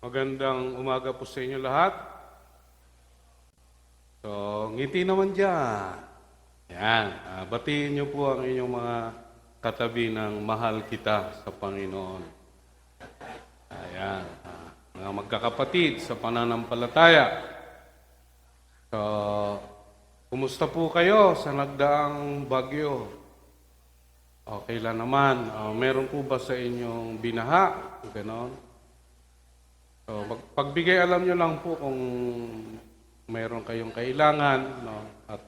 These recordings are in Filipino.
Magandang umaga po sa inyo lahat. So, ngiti naman dyan. Yan. Batiin niyo po ang inyong mga katabi ng mahal kita sa Panginoon. Ayan. Mga magkakapatid sa pananampalataya. So, kumusta po kayo sa nagdaang bagyo? Okay lang naman. Meron po ba sa inyong binaha? Ganon. So, pagbigay alam nyo lang po kung mayroon kayong kailangan, no? At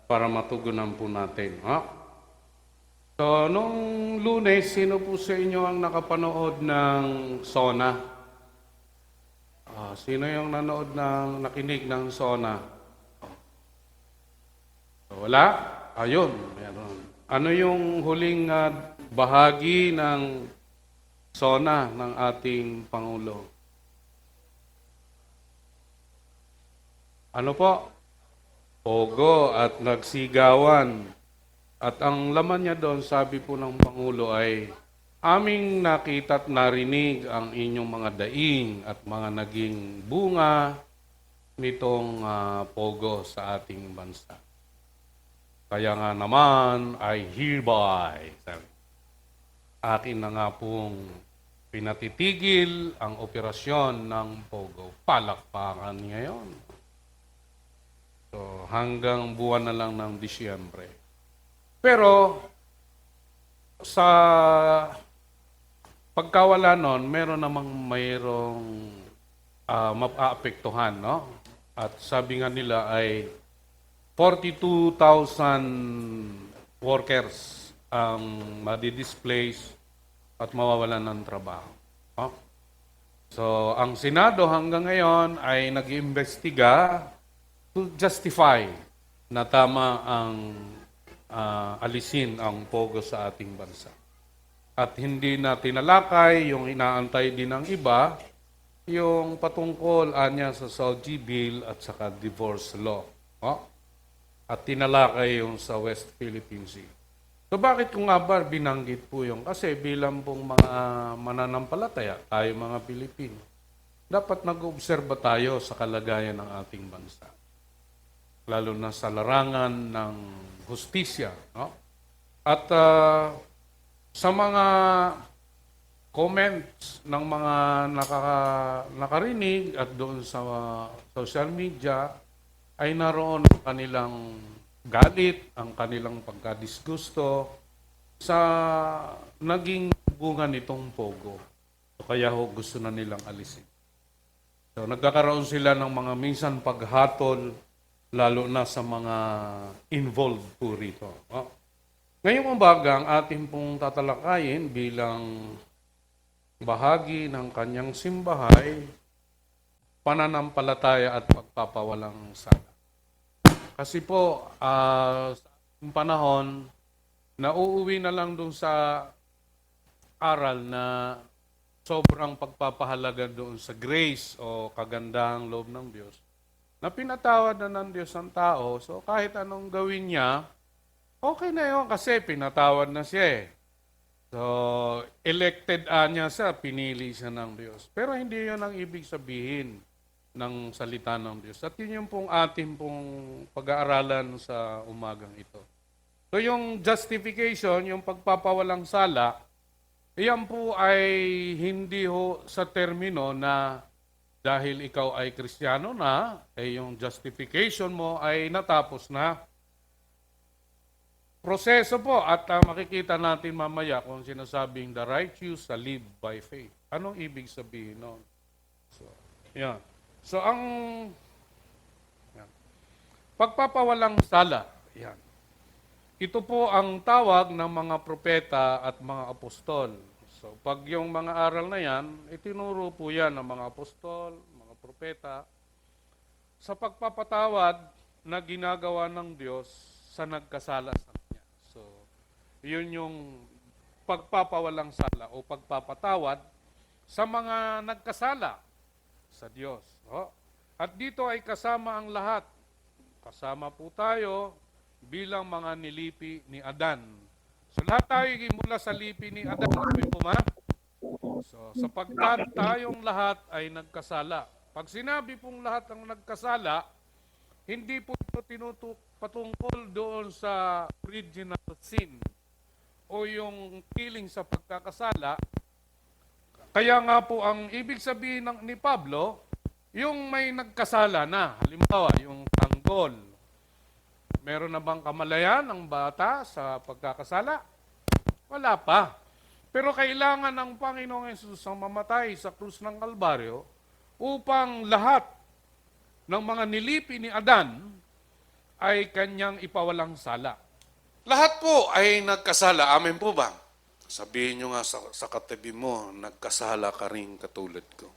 para matugunan po natin. No? So, nung Lunes, sino po sa inyo ang nakapanood ng SONA? Sino yung nakinig ng SONA? So, wala? Ayun, meron. Ano yung huling bahagi ng SONA ng ating Pangulo? Ano po? Pogo at nagsigawan. At ang laman niya doon, sabi po ng Pangulo ay, aming nakita at narinig ang inyong mga daing at mga naging bunga nitong pogo sa ating bansa. Kaya nga naman ay hereby, sabi, akin na nga pong pinatitigil ang operasyon ng pogo. Palakpakan ngayon. So, hanggang buwan na lang ng Disyembre. Pero, sa pagkawala nun, mayroong mapaapektuhan, no? At sabi nga nila ay 42,000 workers ang madi-displace at mawawalan ng trabaho. No? So, ang Senado hanggang ngayon ay nag-iimbestiga to justify na tama ang alisin ang pogo sa ating bansa. At hindi na tinalakay yung inaantay din ng iba, yung patungkol anya sa Saudi Bill at saka divorce law. Oh? At tinalakay yung sa West Philippine Sea. So bakit ko nga ba binanggit po yung? Kasi bilang pong mga mananampalataya, tayo mga Pilipino, dapat nag-obserba tayo sa kalagayan ng ating bansa. Lalo na sa larangan ng hustisya. No? At sa mga comments ng mga nakarinig at doon sa social media, ay naroon ang kanilang galit, ang kanilang pagkadisgusto sa naging bunga nitong pogo. So, kaya gusto na nilang alisin. So, nagkakaroon sila ng mga minsan paghatol, lalo na sa mga involved po rito. Ngayong umaga, ang ating pong tatalakayin bilang bahagi ng kanyang simbahay, pananampalataya at pagpapawalang sala. Kasi po, sa panahon, nauuwi na lang dun sa aral na sobrang pagpapahalaga doon sa grace o kagandahang loob ng Diyos, na pinatawad na ng Diyos ang tao, so kahit anong gawin niya, okay na yun kasi pinatawad na siya eh. So, elected niya siya, pinili siya ng Diyos. Pero hindi yun ang ibig sabihin ng salita ng Diyos. At yun yung pong ating pong pag-aaralan sa umagang ito. So, yung justification, yung pagpapawalang sala, iyan po ay hindi ho sa termino na dahil ikaw ay Kristiyano na, yung justification mo ay natapos na. Proseso po at makikita natin mamaya kung sinasabing the righteous shall live by faith. Anong ibig sabihin noon? So, yan. So, ang pagpapawalang sala, yan. Ito po ang tawag ng mga propeta at mga apostol. So, pag yung mga aral na yan, itinuro po yan ng mga apostol, mga propeta, sa pagpapatawad na ginagawa ng Diyos sa nagkasala sa Kanya. So, yun yung pagpapawalang sala o pagpapatawad sa mga nagkasala sa Diyos. At dito ay kasama ang lahat. Kasama po tayo bilang mga nilipi ni Adan. So lahat tayo mula sa lipi ni Adan. Sabi po ma? So, sapagkat tayong lahat ay nagkasala. Pag sinabi pong lahat ng nagkasala, hindi po ito patungkol doon sa original sin o yung killing sa pagkakasala. Kaya nga po ang ibig sabihin ni Pablo, yung may nagkasala na, halimbawa yung tanggol, meron na bang kamalayan ng bata sa pagkakasala? Wala pa. Pero kailangan ng Panginoong Yesus ang mamatay sa krus ng Kalbaryo upang lahat ng mga nilipi ni Adan ay kanyang ipawalang sala. Lahat po ay nagkasala. Amen po ba? Sabihin nyo nga sa katabi mo, nagkasala ka rin katulad ko.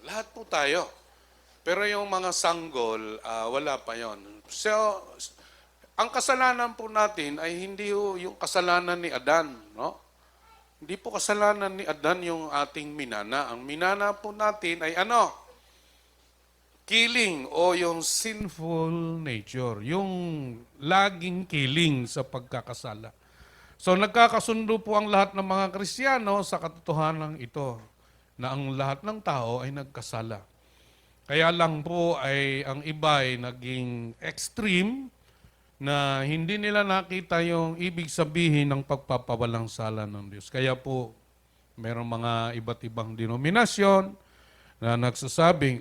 Lahat po tayo. Pero yung mga sanggol, wala pa yon. So, ang kasalanan po natin ay hindi yung kasalanan ni Adan, no? Hindi po kasalanan ni Adan yung ating minana. Ang minana po natin ay ano? Killing o yung sinful nature. Yung laging killing sa pagkakasala. So nagkakasundo po ang lahat ng mga Kristiyano sa katotohanan ito na ang lahat ng tao ay nagkasala. Kaya lang po ay ang iba ay naging extreme na hindi nila nakita yung ibig sabihin ng pagpapawalang sala ng Diyos. Kaya po, merong mga iba't ibang denominasyon na nagsasabing,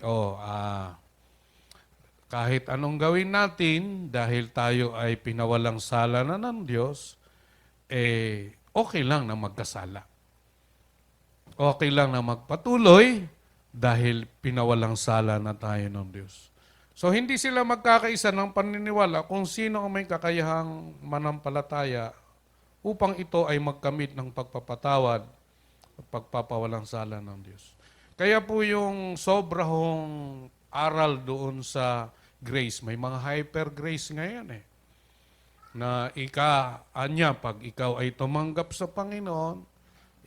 kahit anong gawin natin, dahil tayo ay pinawalang sala na ng Diyos, okay lang na magkasala. Okay lang na magpatuloy dahil pinawalang sala na tayo ng Diyos. So hindi sila magkakaisa ng paniniwala kung sino ang may kakayahang manampalataya upang ito ay magkamit ng pagpapatawad at pagpapawalang sala ng Diyos. Kaya po yung sobrahong aral doon sa grace, may mga hyper grace ngayon na pag ikaw ay tumanggap sa Panginoon,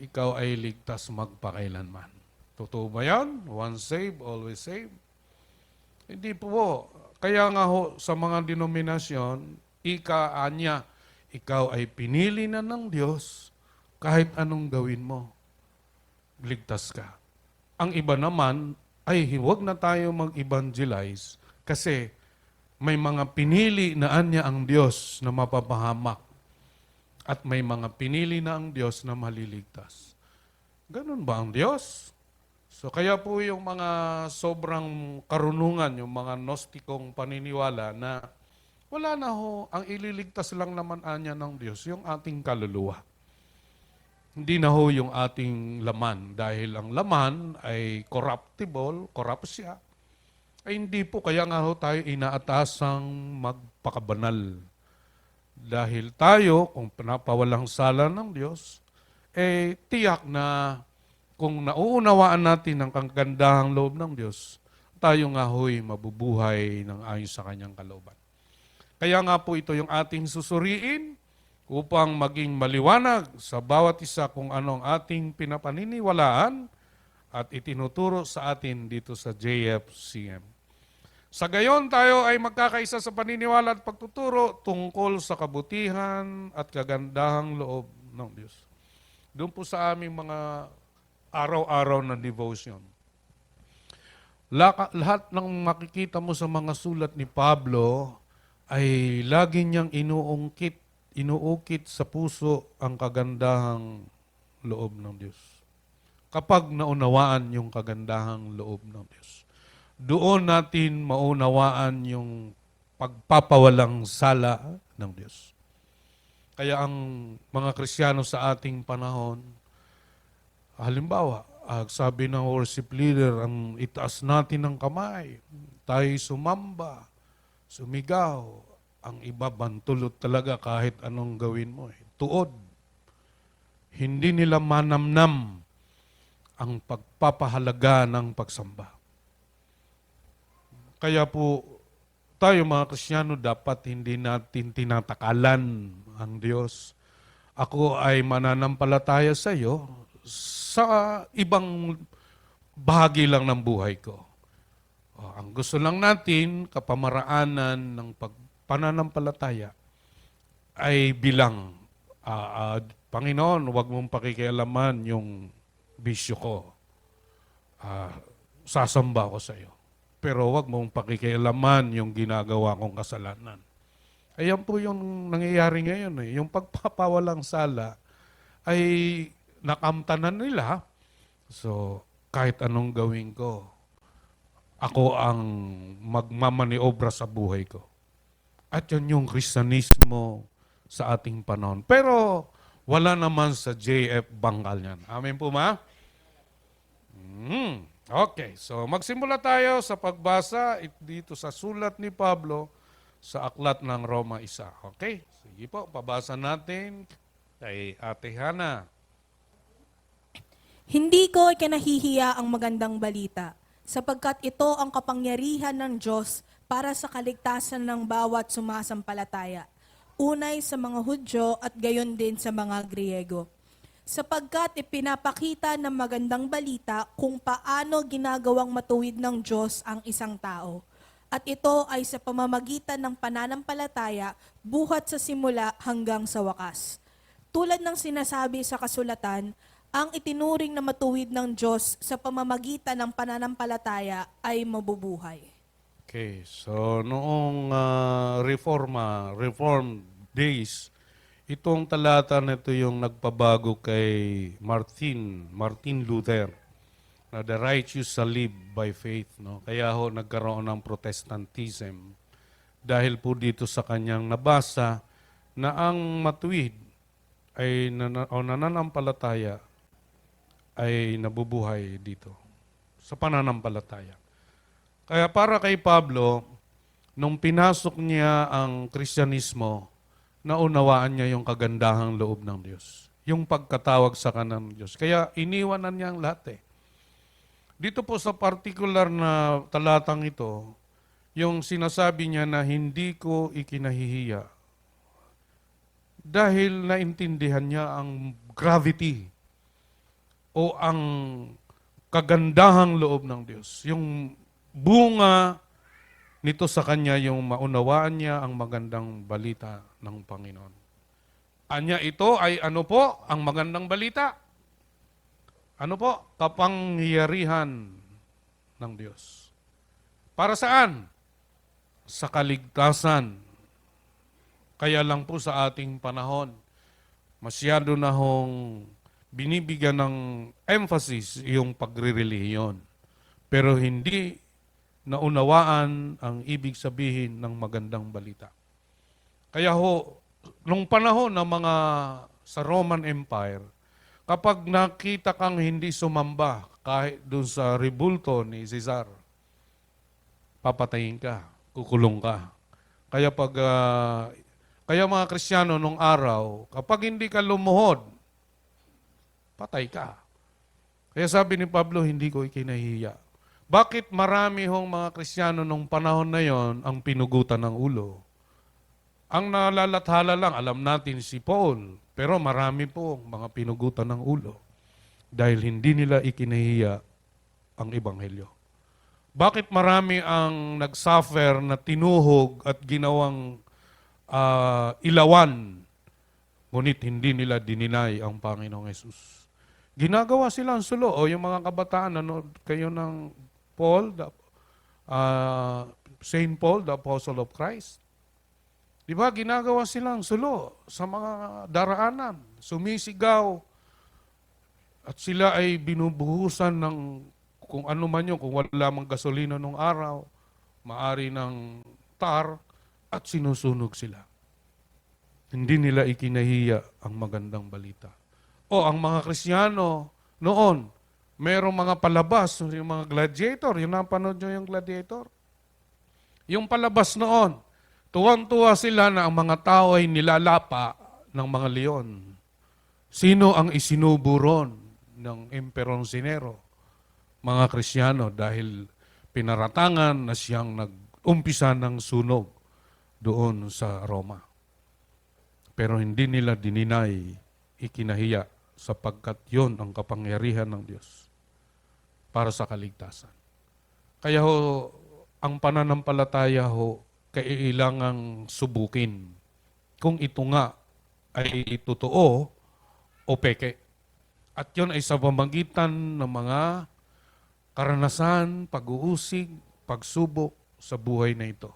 ikaw ay ligtas magpakailanman. Totoo ba yan? Once saved, always saved? Hindi po. Kaya nga sa mga denominasyon, ikaw ay pinili na ng Diyos kahit anong gawin mo. Ligtas ka. Ang iba naman ay huwag na tayo mag-evangelize kasi may mga pinili na anya ang Diyos na mapapahamak at may mga pinili na ang Diyos na maliligtas. Ganun ba ang Diyos? So kaya po yung mga sobrang karunungan, yung mga gnostikong paniniwala na wala na ang ililigtas lang naman anya ng Diyos, yung ating kaluluwa. Hindi na yung ating laman dahil ang laman ay corruptible, corrupt siya. Ay hindi po, kaya nga tayo inaatasang magpakabanal. Dahil tayo, kung pinapawalang sala ng Diyos, tiyak na kung nauunawaan natin ang kagandahang loob ng Diyos, tayo nga mabubuhay ng ayon sa kanyang kalooban. Kaya nga po ito yung ating susuriin upang maging maliwanag sa bawat isa kung anong ating pinapaniniwalaan at itinuturo sa atin dito sa JFCM. Sa gayon, tayo ay magkakaisa sa paniniwala at pagtuturo tungkol sa kabutihan at kagandahang loob ng Diyos. Doon po sa aming mga araw-araw na devotion. Lahat ng makikita mo sa mga sulat ni Pablo ay lagi niyang inuukit sa puso ang kagandahang loob ng Diyos. Kapag naunawaan yung kagandahang loob ng Diyos, doon natin maunawaan yung pagpapawalang sala ng Diyos. Kaya ang mga Kristiyano sa ating panahon, halimbawa, sabi ng worship leader, ang itaas natin ng kamay, tayo sumamba, sumigaw, ang iba bantulot talaga kahit anong gawin mo. Tuod. Hindi nila manamnam ang pagpapahalaga ng pagsamba. Kaya po, tayo mga Kristiyano, dapat hindi natin tinatakalan ang Diyos. Ako ay mananampalataya sa iyo sa ibang bahagi lang ng buhay ko. Ang gusto lang natin, kapamaraanan ng pananampalataya ay bilang Panginoon, huwag mong pakikialaman yung bisyo ko. Sasamba ko sa iyo. Pero huwag mong pakikialaman yung ginagawa kong kasalanan. Ayan po yung nangyayari ngayon. Yung pagpapawalang sala ay nakamtanan nila. So, kahit anong gawin ko, ako ang magmamaniobra sa buhay ko. At yun yung Kristyanismo sa ating panahon. Pero wala naman sa JF Bangal yan. Amen po ma? Okay, so magsimula tayo sa pagbasa dito sa sulat ni Pablo sa aklat ng Roma 1. Okay? Sige po, pabasa natin kay Ate Hana. Hindi ko ikinahihiya ang magandang balita, sapagkat ito ang kapangyarihan ng Diyos para sa kaligtasan ng bawat sumasampalataya, unay sa mga Hudyo at gayon din sa mga Griego. Sapagkat ipinapakita ng magandang balita kung paano ginagawang matuwid ng Diyos ang isang tao. At ito ay sa pamamagitan ng pananampalataya buhat sa simula hanggang sa wakas. Tulad ng sinasabi sa kasulatan, ang itinuring na matuwid ng Diyos sa pamamagitan ng pananampalataya ay mabubuhay. Okay, so noong Reform days, itong talata na ito yung nagpabago kay Martin Luther, na the righteous shall live by faith. No? Kaya ho nagkaroon ng Protestantism dahil po dito sa kanyang nabasa na ang matuwid ay nananampalataya ay nabubuhay dito sa pananampalataya. Kaya para kay Pablo, nung pinasok niya ang Kristyanismo, naunawaan niya yung kagandahang loob ng Diyos. Yung pagkatawag sa kanan ng Diyos. Kaya iniwanan niya ang lahat eh. Dito po sa particular na talatang ito, yung sinasabi niya na hindi ko ikinahihiya dahil naintindihan niya ang gravity o ang kagandahang loob ng Diyos. Yung bunga nito sa kanya, yung maunawaan niya ang magandang balita ng Panginoon. Anya ito ay ano po ang magandang balita? Ano po? Kapangyarihan ng Diyos. Para saan? Sa kaligtasan. Kaya lang po sa ating panahon, masyado na hong binibigyan ng emphasis yung pagre-relihiyon. Pero hindi naunawaan ang ibig sabihin ng magandang balita. Kaya ho, nung panahon ng mga sa Roman Empire, kapag nakita kang hindi sumamba kahit dun sa rebulto ni Caesar, papatayin ka, kukulong ka. Kaya mga Kristiyano nung araw, kapag hindi ka lumuhod, patay ka. Kaya sabi ni Pablo, hindi ko ikinahihiya. Bakit marami hong mga Kristiyano nung panahon na yon ang pinugutan ng ulo? Ang nalalathala lang, alam natin si Paul, pero marami po mga pinugutan ng ulo dahil hindi nila ikinahihiya ang Ebanghelyo. Bakit marami ang nagsuffer na tinuhog at ginawang ilawan, ngunit hindi nila dininay ang Panginoong Yesus? Ginagawa silang sulo. O yung mga kabataan, kayo ng Saint Paul, the Apostle of Christ. Di ba, ginagawa silang sulo sa mga daraanan, sumisigaw, at sila ay binubuhusan ng kung ano man yun, kung wala mang gasolina nung araw, maari ng tar, at sinusunog sila. Hindi nila ikinahiya ang magandang balita. O ang mga Kristiyano noon, merong mga palabas, yung mga gladiator, yung napanood nyo yung gladiator. Yung palabas noon, tuwang-tuwa sila na ang mga tao ay nilalapa ng mga leon. Sino ang isinuburon ng Emperor Sinero? Mga Kristiyano, dahil pinaratangan na siyang nag-umpisa ng sunog doon sa Roma. Pero hindi nila dininay, ikinahiya, sapagkat yon ang kapangyarihan ng Diyos para sa kaligtasan. Kaya ho, ang pananampalataya ho, kailangang subukin kung ito nga ay totoo o peke. At yun ay sa pamagitan ng mga karanasan, pag-uusig, pagsubok sa buhay na ito.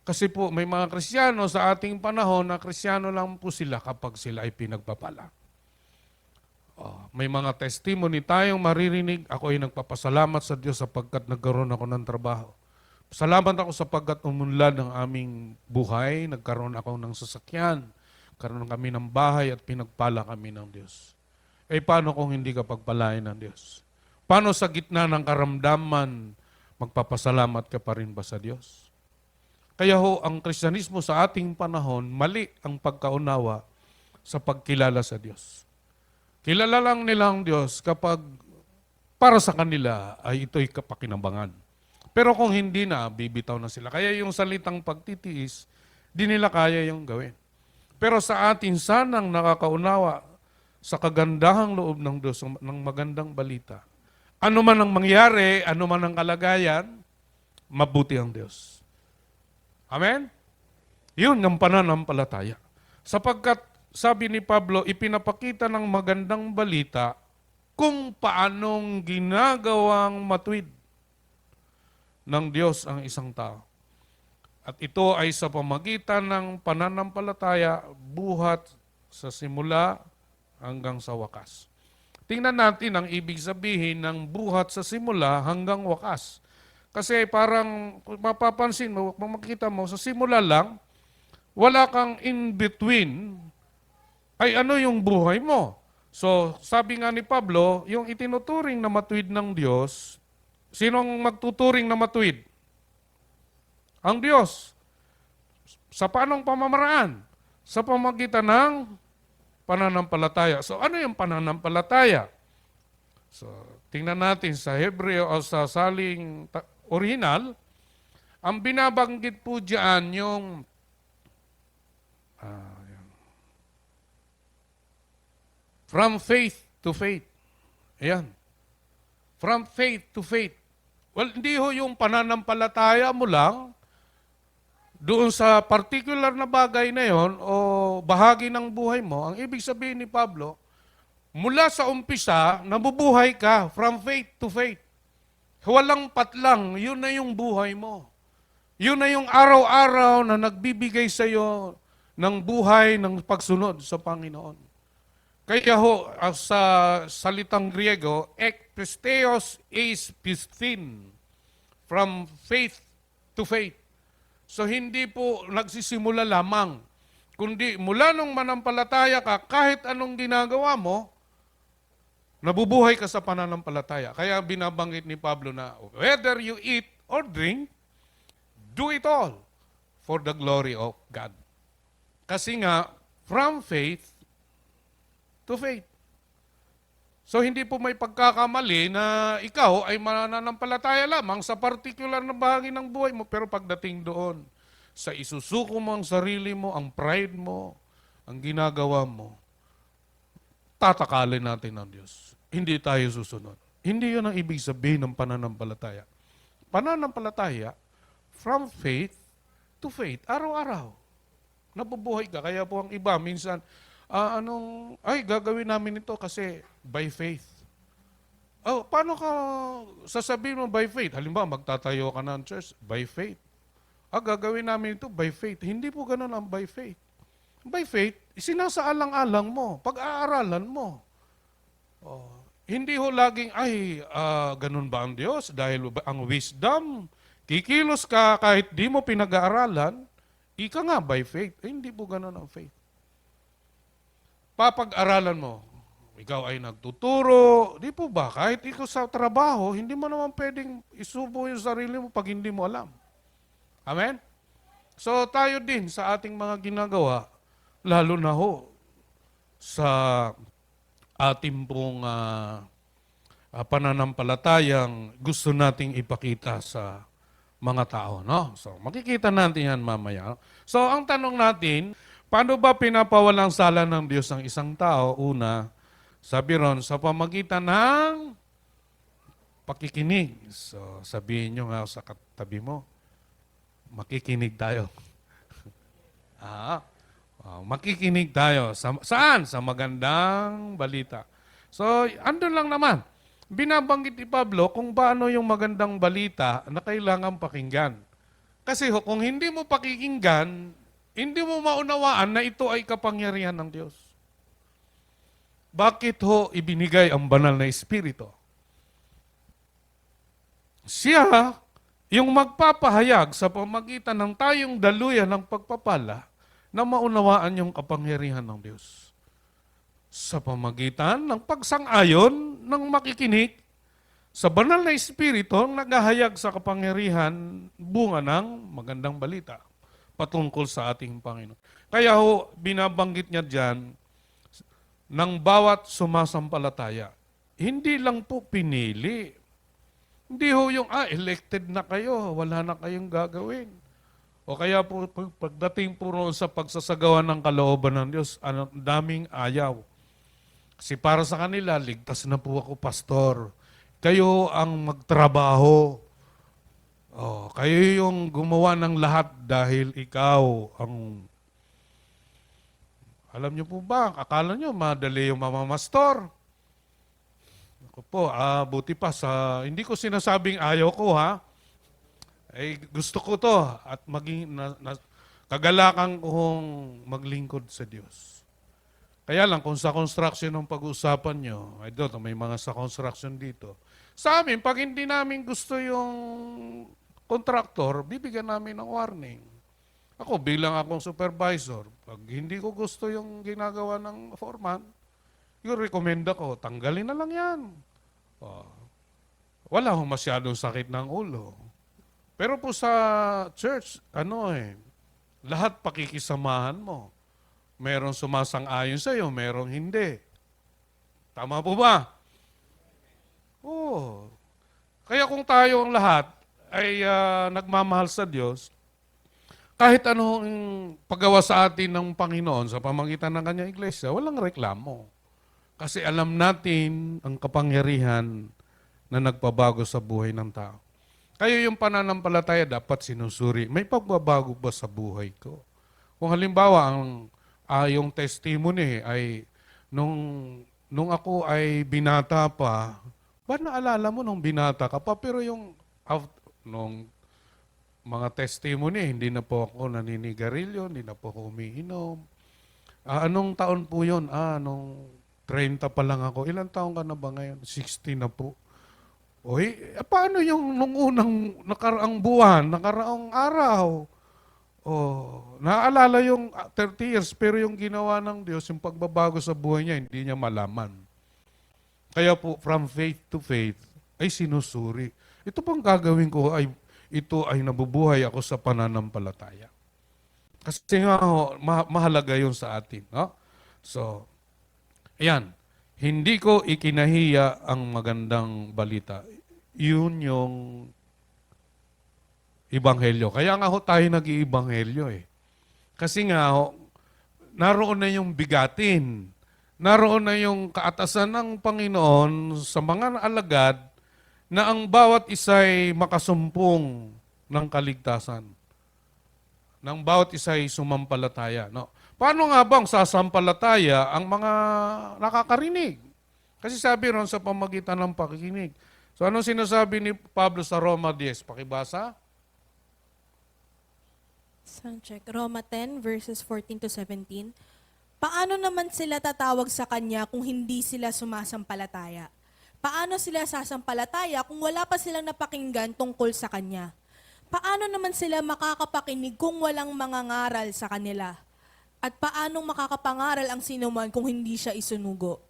Kasi po may mga Kristiyano sa ating panahon na Kristiyano lang po sila kapag sila ay pinagpapala. May mga testimony tayong maririnig. Ako ay nagpapasalamat sa Diyos sapagkat nagkaroon ako ng trabaho. Salamat ako sapagkat umunlad ang aming buhay, nagkaroon ako ng sasakyan, karoon kami ng bahay at pinagpala kami ng Diyos. Eh paano kung hindi ka pagpalain ng Diyos? Paano sa gitna ng karamdaman, magpapasalamat ka pa rin ba sa Diyos? Kaya ho, ang Kristyanismo sa ating panahon, mali ang pagkaunawa sa pagkilala sa Diyos. Kilala lang nila ang Diyos kapag para sa kanila ay ito'y kapakinabangan. Pero kung hindi na, bibitaw na sila. Kaya yung salitang pagtitiis, di nila kaya yung gawin. Pero sa atin sanang nakakaunawa sa kagandahang loob ng Diyos, ng magandang balita, ano man ang mangyari, ano man ang kalagayan, mabuti ang Diyos. Amen? Yun ang pananampalataya. Sapagkat, sabi ni Pablo, ipinapakita ng magandang balita kung paanong ginagawang matuwid ng Diyos ang isang tao. At ito ay sa pamagitan ng pananampalataya buhat sa simula hanggang sa wakas. Tingnan natin ang ibig sabihin ng buhat sa simula hanggang wakas. Kasi parang mapapansin mo, makikita mo, sa simula lang, wala kang in-between, ay ano yung buhay mo? So, sabi nga ni Pablo, yung itinuturing na matuwid ng Diyos, sinong magtuturing na matuwid? Ang Diyos. Sa paanong pamamaraan? Sa pamagitan ng pananampalataya. So ano yung pananampalataya? So tingnan natin sa Hebreo o sa saling original, ang binabanggit po diyan yung from faith to faith. Ayan. From faith to faith. Well, hindi ho yung pananampalataya mo lang doon sa particular na bagay na yon o bahagi ng buhay mo. Ang ibig sabihin ni Pablo, mula sa umpisa, nabubuhay ka from faith to faith. Walang patlang, yun na yung buhay mo. Yun na yung araw-araw na nagbibigay sa iyo ng buhay, ng pagsunod sa Panginoon. Kaya ho, sa salitang Griego, ekpisteos is pistin, from faith to faith. So hindi po nagsisimula lamang, kundi mula nung manampalataya ka, kahit anong ginagawa mo, nabubuhay ka sa pananampalataya. Kaya binabanggit ni Pablo na, whether you eat or drink, do it all for the glory of God. Kasi nga, from faith to faith. So hindi po may pagkakamali na ikaw ay mananampalataya lamang sa particular na bahagi ng buhay mo, pero pagdating doon, sa isusuko mo ang sarili mo, ang pride mo, ang ginagawa mo, tatakalin natin ng Diyos. Hindi tayo susunod. Hindi yun ang ibig sabihin ng pananampalataya. Pananampalataya, from faith to faith, araw-araw. Nabubuhay ka. Kaya po ang iba, minsan, gagawin namin ito kasi by faith. Oh, paano ka sasabihin mo by faith? Halimbawa, magtatayo ka ng church, by faith. Gagawin namin ito by faith. Hindi po ganun ang by faith. By faith, sinasaalang-alang mo, pag-aaralan mo. Oh, hindi ho laging, ganun ba ang Diyos? Dahil ang wisdom, kikilos ka kahit di mo pinag-aaralan, ika nga by faith. Hindi po ganun ang faith. Papag-aralan mo, ikaw ay nagtuturo, di po ba? Kahit ikaw sa trabaho, hindi mo naman pwedeng isubo yung sarili mo pag hindi mo alam. Amen? So tayo din sa ating mga ginagawa, lalo na ho sa ating pong pananampalatayang gusto nating ipakita sa mga tao. No? So makikita natin yan mamaya. So ang tanong natin, paano ba pinapawalang sala ng Diyos ang isang tao? Una, sabi ron, sa pamagitan ng pakikinig. So sabihin nyo nga sa katabi mo, makikinig tayo. Makikinig tayo. Saan? Sa magandang balita. So, andun lang naman. Binabanggit ni Pablo kung paano yung magandang balita na kailangan pakinggan. Kasi kung hindi mo pakikinggan, hindi mo maunawaan na ito ay kapangyarihan ng Diyos. Bakit ho ibinigay ang banal na Espiritu? Siya yung magpapahayag sa pamagitan ng tayong daluyan ng pagpapala na maunawaan yung kapangyarihan ng Diyos. Sa pamagitan ng pagsang-ayon ng makikinig sa banal na Espiritu ang naghahayag sa kapangyarihan bunga ng magandang balita patungkol sa ating Panginoon. Kaya ho, binabanggit niya dyan ng bawat sumasampalataya. Hindi lang po pinili. Hindi ho yung, elected na kayo, wala na kayong gagawin. O kaya po, pagdating po roon sa pagsasagawa ng kalooban ng Diyos, daming ayaw. Kasi para sa kanila, ligtas na po ako, pastor. Kayo ang magtrabaho. Kayo yung gumawa ng lahat dahil ikaw ang... Alam niyo po ba, akala niyo madali yung mamamastor. Ako po, buti pa sa... Hindi ko sinasabing ayaw ko, ha? Gusto ko to at maging kagalakan kong maglingkod sa Diyos. Kaya lang, kung sa construction ng pag-uusapan nyo, I don't know, may mga sa construction dito. Sa amin, pag hindi namin gusto yung contractor, bibigyan namin ng warning. Ako, bilang akong supervisor, pag hindi ko gusto yung ginagawa ng foreman, yung recommend ako, tanggalin na lang yan. Wala akong masyadong sakit ng ulo. Pero po sa church, lahat pakikisamahan mo. Merong sumasang-ayon sa'yo, merong hindi. Tama po ba? Oo. Kaya kung tayo ang lahat ay nagmamahal sa Diyos, kahit anong paggawa sa atin ng Panginoon sa pamagitan ng kanyang iglesia, walang reklamo. Kasi alam natin ang kapangyarihan na nagpabago sa buhay ng tao. Kaya yung pananampalataya dapat sinusuri. May pagbabago ba sa buhay ko? Kung halimbawa, yung testimony ay nung ako ay binata pa, ba naalala mo nung binata ka pa? Pero nung mga testimony, hindi na po ako naninigarilyo, hindi na po ako umiinom. Anong taon po yun? Nung 30 pa lang ako. Ilang taon ka na ba ngayon? 60 na po. Paano yung nung unang nakaraang buwan, nakaraang araw? Naalala yung 30 years, pero yung ginawa ng Diyos, yung pagbabago sa buhay niya, hindi niya malaman. Kaya po, from faith to faith, ay sinusuri. Ito pong gagawin ko ito ay nabubuhay ako sa pananampalataya. Kasi nga mahalaga yun sa atin. No? So, ayan. Hindi ko ikinahiya ang magandang balita. Yun yung Ibanghelyo. Kaya nga tayo nag-iibanghelyo eh. Kasi nga naroon na yung bigatin. Naroon na yung kaatasan ng Panginoon sa mga alagad na ang bawat isa'y makasumpong ng kaligtasan. Nang bawat isa'y sumampalataya. No? Paano nga bang sasampalataya ang mga nakakarinig? Kasi sabi ron sa pamagitan ng pakikinig. So anong sinasabi ni Pablo sa Roma 10? Pakibasa? Soundcheck. Roma 10 verses 14 to 17. Paano naman sila tatawag sa Kanya kung hindi sila sumasampalataya? Paano sila sasampalataya kung wala pa silang napakinggan tungkol sa Kanya? Paano naman sila makakapakinig kung walang mangangaral sa kanila? At paanong makakapangaral ang sinuman kung hindi siya isunugo?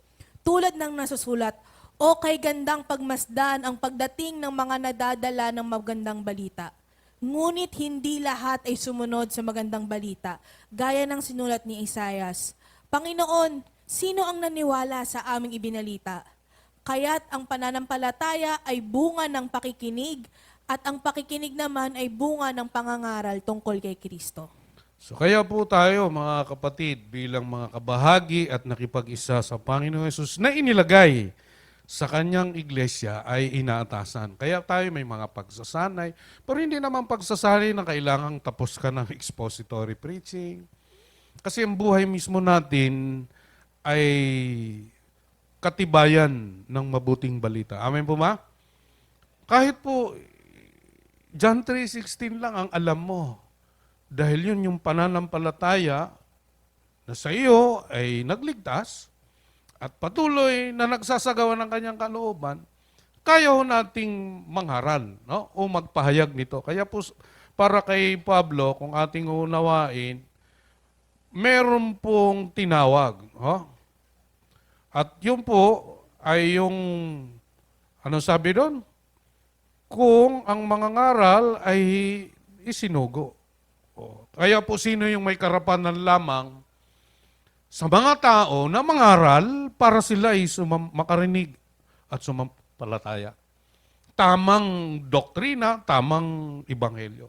Tulad ng nasusulat, o kay gandang pagmasdan ang pagdating ng mga nadadala ng magandang balita. Ngunit hindi lahat ay sumunod sa magandang balita, gaya ng sinulat ni Isaias. Panginoon, sino ang naniwala sa aming ibinalita? Kaya't ang pananampalataya ay bunga ng pakikinig, at ang pakikinig naman ay bunga ng pangangaral tungkol kay Kristo. So kaya po tayo mga kapatid bilang mga kabahagi at nakipag-isa sa Panginoon Hesus na inilagay sa kanyang iglesia ay inaatasan. Kaya tayo may mga pagsasanay, pero hindi naman pagsasanay na kailangang tapos ka ng expository preaching. Kasi ang buhay mismo natin ay katibayan ng mabuting balita. Amen po ba? Kahit po, John 3:16 lang ang alam mo. Dahil yun yung pananampalataya na sa iyo ay nagligtas at patuloy na nagsasagawa ng kanyang kalooban, kaya ho nating mangharal, no? O magpahayag nito. Kaya po, para kay Pablo, kung ating unawain, meron pong tinawag. No? At yun po ay yung, ano sabi doon? Kung ang mga ngaral ay isinugo. O, kaya po sino yung may karapatan lamang sa mga tao na mangaral para sila ay makarinig at sumampalataya. Tamang doktrina, tamang ebanghelyo.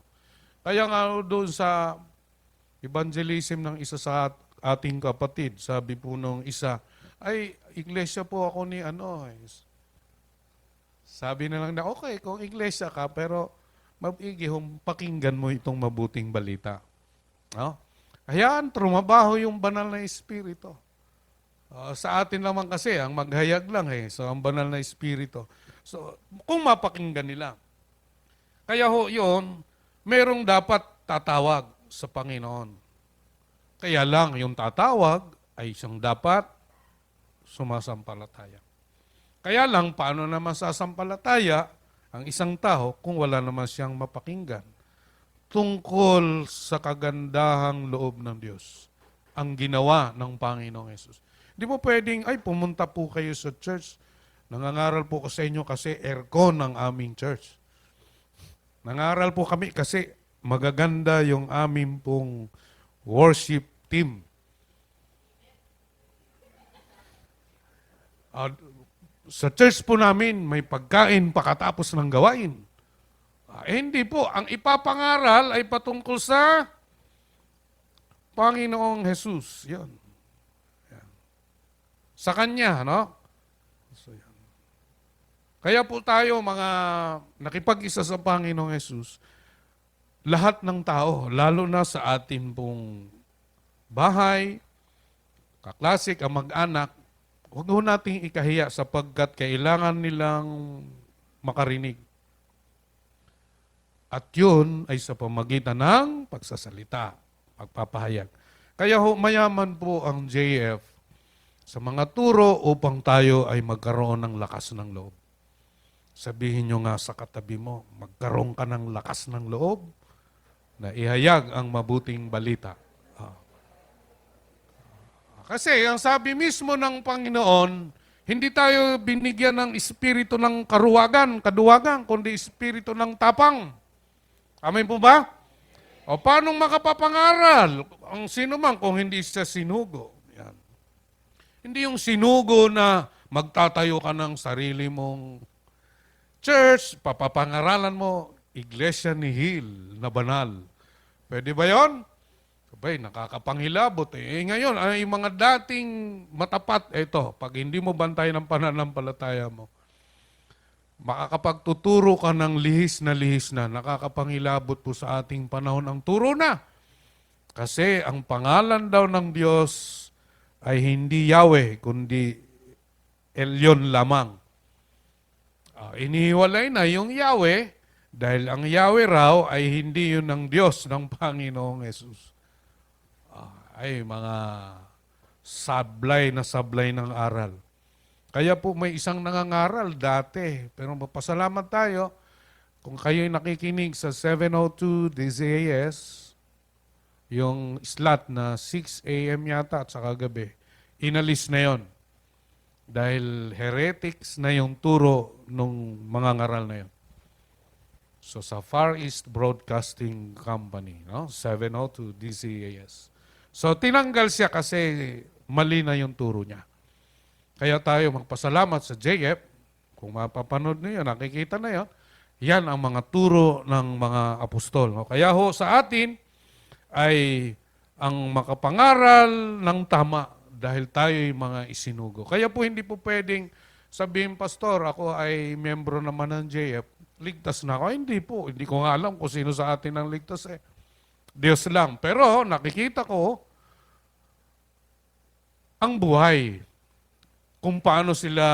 Kaya nga doon sa evangelism ng isa sa ating kapatid, sabi po nung isa, ay, iglesia po ako ni ano. Sabi na lang na, okay, kung iglesia ka, pero mag-igihong pakinggan mo itong mabuting balita. No? Hayaan, trumabaho yung banal na espiritu. Sa atin naman kasi, ang maghayag lang So, ang banal na espiritu. So, kung mapakinggan nila. Kaya ho, yun, merong dapat tatawag sa Panginoon. Kaya lang, yung tatawag ay siyang dapat sumasampalataya. Kaya lang, paano naman sasampalataya ang isang tao kung wala naman siyang mapakinggan tungkol sa kagandahang loob ng Diyos, ang ginawa ng Panginoong Yesus. Hindi po pwedeng, ay pumunta po kayo sa church, nangangaral po ko sa inyo kasi aircon ng aming church. Nangaral po kami kasi magaganda yung aming pong worship team. Sa church po namin, may pagkain pakatapos ng gawain. Hindi po. Ang ipapangaral ay patungkol sa Panginoong Jesus. Yan. Sa Kanya, no? So, yan. Kaya po tayo, mga nakipag-isa sa Panginoong Jesus, lahat ng tao, lalo na sa atin pong bahay, kaklasik, ang mag-anak, huwag ho nating ikahiya sapagkat kailangan nilang makarinig. At yun ay sa pamagitan ng pagsasalita, pagpapahayag. Kaya ho, mayaman po ang JF sa mga turo upang tayo ay magkaroon ng lakas ng loob. Sabihin nyo nga sa katabi mo, magkaroon ka ng lakas ng loob na ihayag ang mabuting balita. Kasi ang sabi mismo ng Panginoon, hindi tayo binigyan ng espiritu ng kaduwagan, kundi espiritu ng tapang. Amen po ba? O paano makapapangaral ang sino man kung hindi siya sinugo? Yan. Hindi yung sinugo na magtatayo ka ng sarili mong church, papapangaralan mo, iglesia ni Hill na banal. Pwede ba yon? Sabay, nakakapanghilabot ngayon, ay mga dating matapat, pag hindi mo bantay ng pananampalataya mo, makakapagtuturo ka ng lihis na, nakakapanghilabot po sa ating panahon ang turo na. Kasi ang pangalan daw ng Diyos ay hindi Yahweh, kundi Elyon lamang. Inihiwalay na yung Yahweh, dahil ang Yahweh raw ay hindi yun ang Diyos ng Panginoong Yesus. Ay mga sablay ng aral. Kaya po may isang nangangaral dati, pero mapasalamat tayo kung kayo'y nakikinig sa 702 DZAS, yung slot na 6 a.m. yata at saka gabi, inalis na yon. Dahil heretics na yung turo ng mga ngaral na yon. So sa Far East Broadcasting Company, no? 702 DZAS. So tinanggal siya kasi mali na yung turo niya. Kaya tayo magpasalamat sa JF, kung mapapanood niyo, nakikita na yan, yan ang mga turo ng mga apostol. No? Kaya ho sa atin ay ang makapangaral ng tama dahil tayo'y mga isinugo. Kaya po hindi po pwedeng sabihin, Pastor, ako ay membro naman ng JF, ligtas na ako. Hindi po, hindi ko nga alam kung sino sa atin ang ligtas Diyos lang. Pero nakikita ko ang buhay, kung paano sila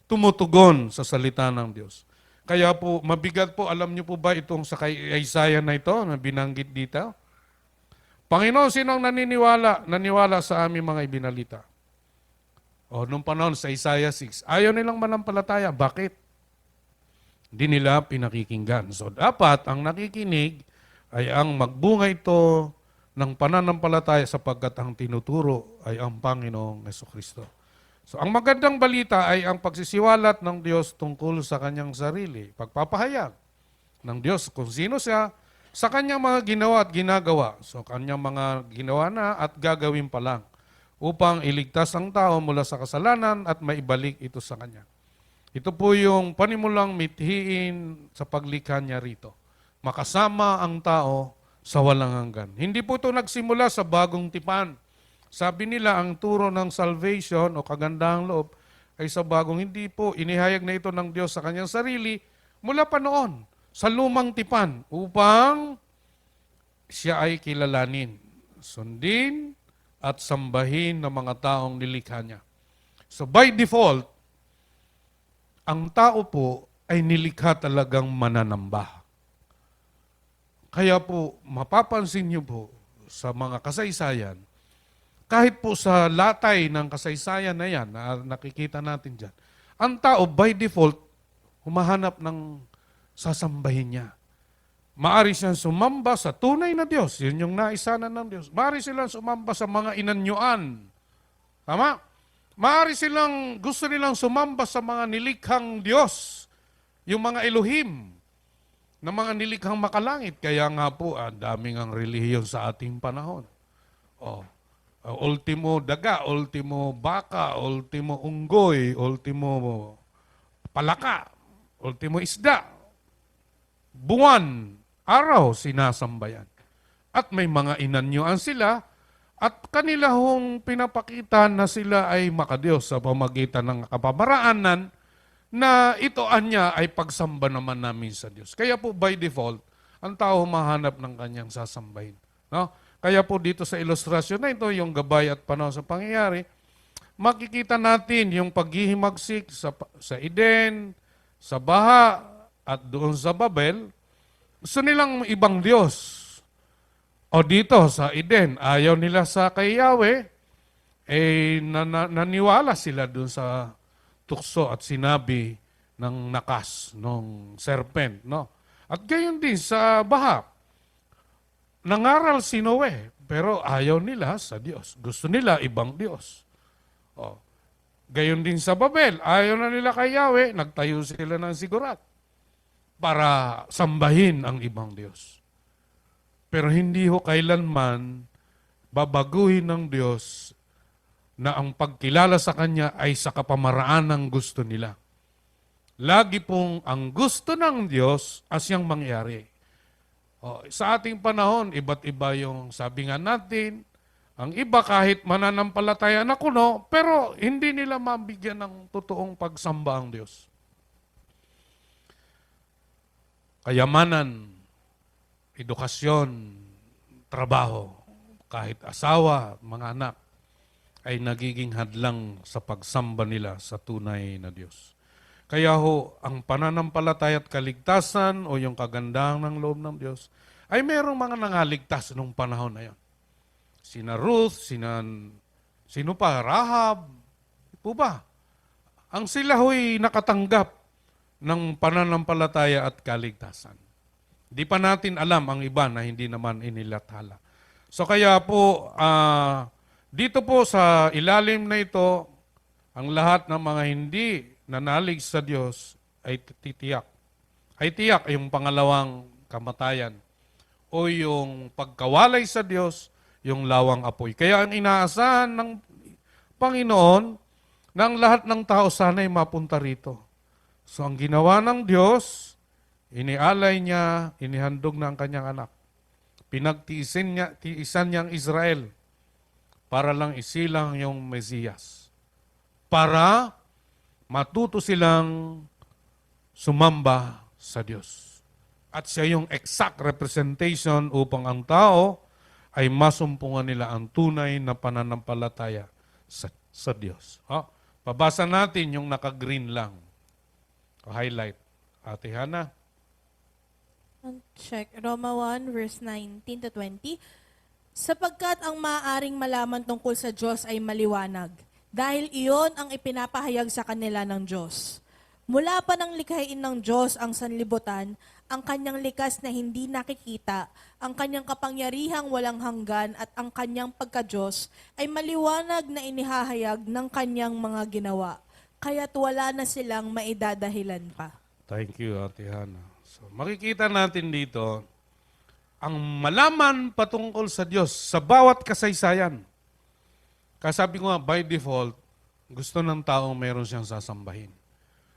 tumutugon sa salita ng Diyos. Kaya po, mabigat po, alam niyo po ba itong sa kay Isaiah na ito, na binanggit dito? Panginoon, sino ang naniwala sa aming mga ibinalita? O, nung panahon sa Isaiah 6, ayaw nilang manampalataya. Bakit? Hindi nila pinakikinggan. So, dapat ang nakikinig ay ang magbunga ito ng pananampalataya sapagkat ang tinuturo ay ang Panginoong Jesucristo. So, ang magandang balita ay ang pagsisiwalat ng Diyos tungkol sa kanyang sarili. Pagpapahayag ng Diyos kung sino siya sa kanyang mga ginawa at ginagawa. So, kanyang mga ginawa na at gagawin pa lang upang iligtas ang tao mula sa kasalanan at maibalik ito sa kanya. Ito po yung panimulang mithiin sa paglikha niya rito. Makasama ang tao sa walang hanggan. Hindi po ito nagsimula sa bagong tipan. Sabi nila, ang turo ng salvation o kagandahang loob ay sa bagong, hindi po. Inihayag na ito ng Diyos sa kanyang sarili mula pa noon sa lumang tipan upang siya ay kilalanin, sundin at sambahin ng mga taong nilikha niya. So by default, ang tao po ay nilikha talagang mananamba. Kaya po, mapapansin niyo po sa mga kasaysayan, kahit po sa latay ng kasaysayan na yan, na nakikita natin dyan, ang tao by default, humahanap ng sasambahin niya. Maari siyang sumamba sa tunay na Diyos, yun yung naisanan ng Diyos. Maari silang sumamba sa mga inanyuan. Tama? Maari silang, gusto nilang sumamba sa mga nilikhang Diyos, yung mga Elohim, na mga nilikhang makalangit. Kaya nga po, daming ang relihiyon sa ating panahon. Ultimo daga, ultimo baka, ultimo unggoy, ultimo palaka, ultimo isda, buwan, araw sinasambayan. At may mga inanyuan sila at kanila hong pinapakita na sila ay makadiyos sa pamagitan ng kapamaraanan na ito anya ay pagsamba naman namin sa Diyos. Kaya po by default, ang tao humahanap ng kanyang sasambahin. No? Kaya po dito sa ilustrasyon na ito, yung gabay at panahon sa pangyayari, makikita natin yung paghihimagsik sa Eden, sa Baha, at doon sa Babel. Gusto nilang ibang Diyos. O dito sa Eden, ayaw nila sa kay Yahweh, naniwala sila doon sa tukso at sinabi ng nakas, ng serpent. No? At gayon din sa Baha, nangaral si Noe, pero ayaw nila sa Diyos. Gusto nila ibang Diyos. Gayon din sa Babel, ayaw na nila kay Yahweh, nagtayo sila ng sigurat para sambahin ang ibang Diyos. Pero hindi ho kailanman babaguhin ng Diyos na ang pagkilala sa Kanya ay sa kapamaraan ng gusto nila. Lagi pong ang gusto ng Diyos asyang mangyari. Sa ating panahon, iba't iba yung sabi nga natin, ang iba kahit mananampalataya na kuno, pero hindi nila mabigyan ng totoong pagsamba ang Diyos. Kayamanan, edukasyon, trabaho, kahit asawa, mga anak, ay nagiging hadlang sa pagsamba nila sa tunay na Diyos. Kaya ho, ang pananampalataya at kaligtasan o yung kagandahan ng loob ng Diyos ay merong mga nangaligtas nung panahon na yon. Sina Ruth, sino pa? Rahab, po ba? Ang sila ho'y nakatanggap ng pananampalataya at kaligtasan. Di pa natin alam ang iba na hindi naman inilathala. So kaya po, dito po sa ilalim na ito, ang lahat ng mga hindi nanalig sa Diyos ay titiyak. Ay tiyak yung pangalawang kamatayan o yung pagkawalay sa Diyos, yung lawang apoy. Kaya ang inaasahan ng Panginoon ng lahat ng tao sana'y mapunta rito. So ang ginawa ng Diyos, inialay niya, inihandog na ang kanyang anak. Pinagtiisan niya ang Israel para lang isilang yung Mesiyas. Para matuto silang sumamba sa Diyos. At siya yung exact representation upang ang tao ay masumpungan nila ang tunay na pananampalataya sa Diyos. Pabasa natin yung naka-green lang. Highlight. Ate Hana. Check. Roma 1, verse 19 to 20. Sapagkat ang maaaring malaman tungkol sa Diyos ay maliwanag, dahil iyon ang ipinapahayag sa kanila ng Diyos. Mula pa nang likhain ng Diyos ang sanlibutan, ang kanyang likas na hindi nakikita, ang kanyang kapangyarihang walang hanggan at ang kanyang pagka-Diyos ay maliwanag na inihahayag ng kanyang mga ginawa. Kaya't wala na silang maidadahilan pa. Thank you, Ate Hana. So, makikita natin dito, ang malaman patungkol sa Diyos sa bawat kasaysayan. Kasabi ko nga, by default, gusto ng taong meron siyang sasambahin.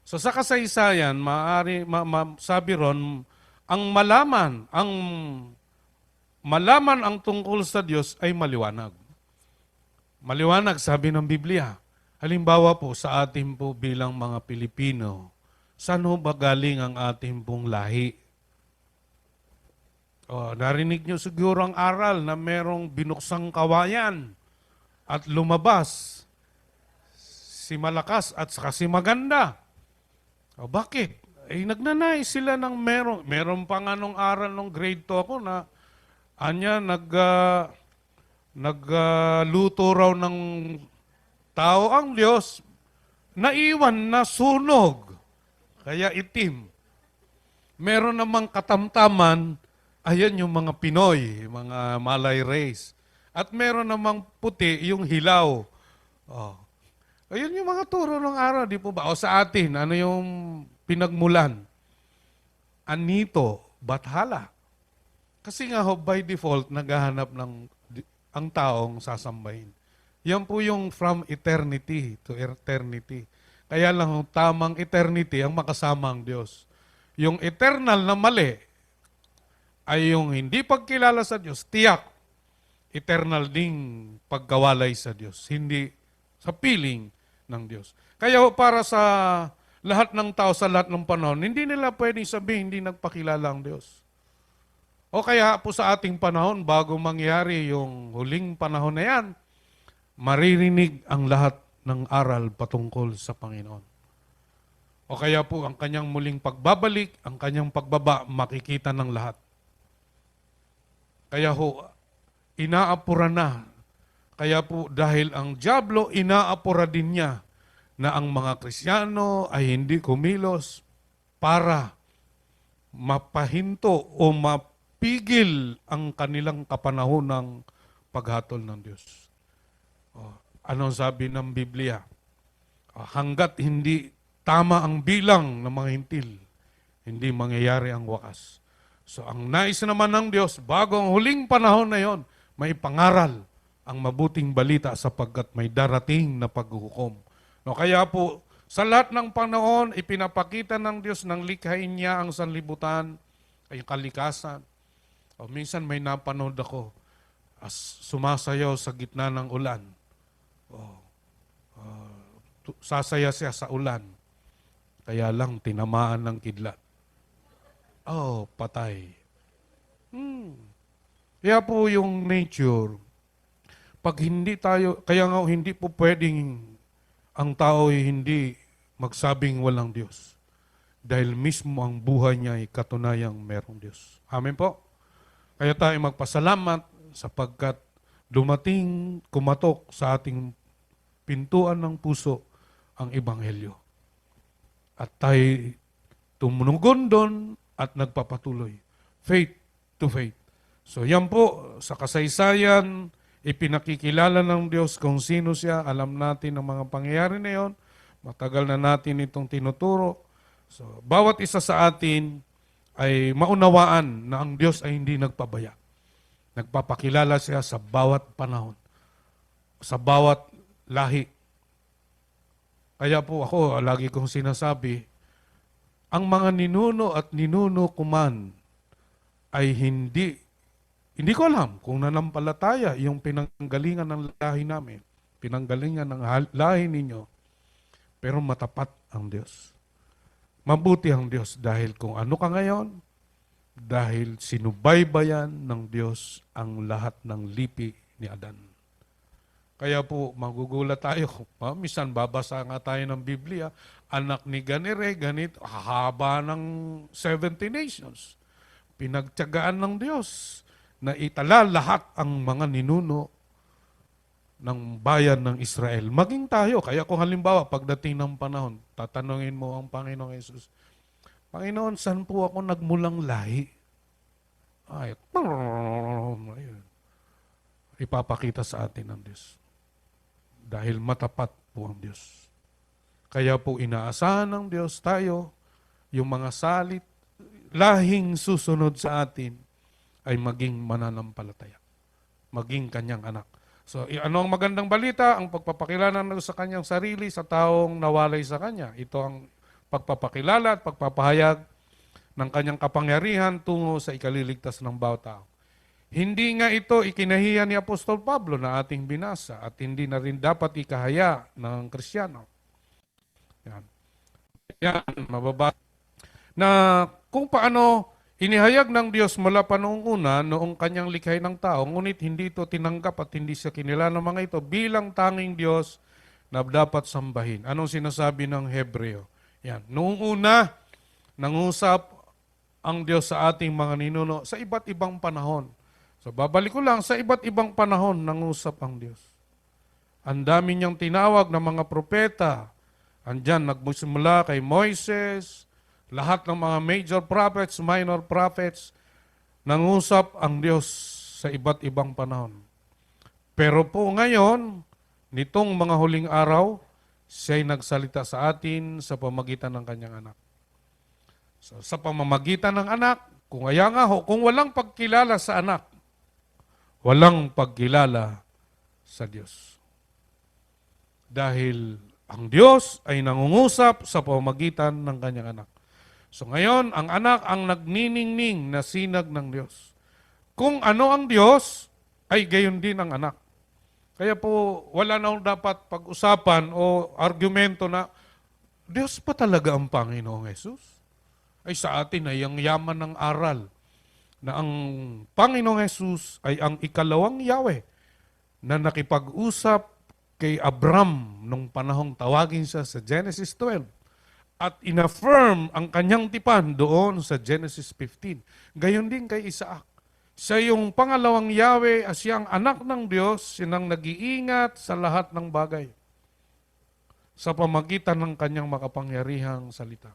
So sa kasaysayan, sabi ron, ang malaman ang tungkol sa Diyos ay maliwanag. Maliwanag, sabi ng Biblia. Halimbawa po, sa atin po bilang mga Pilipino, saan ho ba galing ang ating pong lahi? Narinig nyo siguro ang aral na merong binuksang kawayan at lumabas si malakas at saka si maganda. Bakit? Nagnanais sila ng meron pa nga nung aral nung grade 2 ako na nagluto raw ng tao ang Diyos, naiwan na sunog, kaya itim. Meron namang katamtaman, ayan yung mga Pinoy, mga Malay race. At meron namang puti, yung hilaw. Ayun yung mga turo ng araw, di po ba? O sa atin, ano yung pinagmulan? Anito, Bathala. Kasi nga ho, by default, naghahanap ng ang taong sasambahin. Yan po yung from eternity to eternity. Kaya lang yung tamang eternity ang makasama ang Diyos. Yung eternal na mali ay yung hindi pagkilala sa Diyos, tiyak, eternal ding pagkawalay sa Diyos. Hindi sa piling ng Diyos. Kaya para sa lahat ng tao sa lahat ng panahon, hindi nila pwedeng sabihin hindi nagpakilala ang Diyos. O kaya po sa ating panahon, bago mangyari yung huling panahon na yan, maririnig ang lahat ng aral patungkol sa Panginoon. O kaya po ang kanyang muling pagbabalik, ang kanyang pagbaba, makikita ng lahat. Kaya ho, inaapura na. Kaya po dahil ang dyablo, inaapura din niya na ang mga Kristiyano ay hindi kumilos para mapahinto o mapigil ang kanilang kapanahonang paghatol ng Diyos. Anong sabi ng Biblia? Hanggat hindi tama ang bilang ng mga hintil, hindi mangyayari ang wakas. So ang nais naman ng Diyos, bago ang huling panahon na yon, may pangaral ang mabuting balita sapagkat may darating na paghuhukom. No, kaya po, sa lahat ng panahon, ipinapakita ng Diyos ng likhain niya ang sanlibutan, ay kalikasan. Minsan may napanood ako, sumasayaw sa gitna ng ulan. Sasaya siya sa ulan. Kaya lang tinamaan ng kidlat. Patay. Kaya po yung nature, pag hindi tayo, kaya nga hindi po pwedeng ang tao ay hindi magsabing walang Diyos. Dahil mismo ang buhay niya ay katunayang merong Diyos. Amen po? Kaya tayo magpasalamat sapagkat dumating, kumatok sa ating pintuan ng puso ang Ebanghelyo. At tayo tumunugon doon at nagpapatuloy. Faith to faith. So yan po, sa kasaysayan, ipinakikilala ng Diyos kung sino siya. Alam natin ang mga pangyayari na yon. Matagal na natin itong tinuturo. So, bawat isa sa atin ay maunawaan na ang Diyos ay hindi nagpabaya. Nagpapakilala siya sa bawat panahon, sa bawat lahi. Kaya po ako, lagi kong sinasabi, ang mga ninuno at ninuno kuman ay hindi ko alam kung nanampalataya yung pinanggalingan ng lahi namin, pinanggalingan ng lahi ninyo, pero matapat ang Diyos. Mabuti ang Diyos dahil kung ano ka ngayon, dahil sinubaybayan ng Diyos ang lahat ng lipi ni Adan. Kaya po, magugulat tayo. Minsan, babasa nga tayo ng Biblia, anak ni ganire, ganit, haba ng 70 nations. Pinagtiyagaan ng Diyos na itala lahat ang mga ninuno ng bayan ng Israel. Maging tayo. Kaya kung halimbawa, pagdating ng panahon, tatanungin mo ang Panginoong Yesus, Panginoon, saan po ako nagmulang lahi? Ay, ayun. Ipapakita sa atin ng Diyos. Dahil matapat po ang Diyos. Kaya po inaasahan ng Diyos tayo, yung mga salit, lahing susunod sa atin, ay maging mananampalataya. Maging kanyang anak. So, ano ang magandang balita? Ang pagpapakilala ng sa kanyang sarili sa taong nawalay sa kanya. Ito ang pagpapakilala at pagpapahayag ng kanyang kapangyarihan tungo sa ikaliligtas ng bawat tao. Hindi nga ito ikinahiya ni Apostol Pablo na ating binasa at hindi na rin dapat ikahaya ng Kristiyano. Yan. Yan, mababa. Na kung paano inihayag ng Diyos mula pa noong una, noong kanyang likhay ng tao, ngunit hindi ito tinanggap at hindi siya kinilala ng mga ito bilang tanging Diyos na dapat sambahin. Anong sinasabi ng Hebreo? Yan. Noong una, nangusap ang Diyos sa ating mga ninuno sa iba't ibang panahon. So babalik ko lang, sa iba't ibang panahon nangusap ang Diyos. Ang dami niyang tinawag ng mga propeta. Andyan, nagsimula kay Moises, lahat ng mga major prophets, minor prophets, nangusap ang Diyos sa iba't ibang panahon. Pero po ngayon, nitong mga huling araw, siya'y nagsalita sa atin sa pamagitan ng kanyang anak. So, sa pamamagitan ng anak, kung walang pagkilala sa anak, walang pagkilala sa Diyos. Dahil ang Diyos ay nangungusap sa pamamagitan ng kanyang anak. So ngayon, ang anak ang nagniningning na sinag ng Diyos. Kung ano ang Diyos, ay gayon din ang anak. Kaya po, wala na dapat pag-usapan o argumento na Diyos pa talaga ang Panginoong Yesus? Ay sa atin ay ang yaman ng aral na ang Panginoong Yesus ay ang ikalawang Yahweh na nakipag-usap kay Abram nung panahong tawagin siya sa Genesis 12 at inaffirm ang kanyang tipan doon sa Genesis 15. Gayon din kay Isaac. Siya yung pangalawang Yahweh, siya ang anak ng Diyos, sinang nag-iingat sa lahat ng bagay sa pamagitan ng kanyang makapangyarihang salita.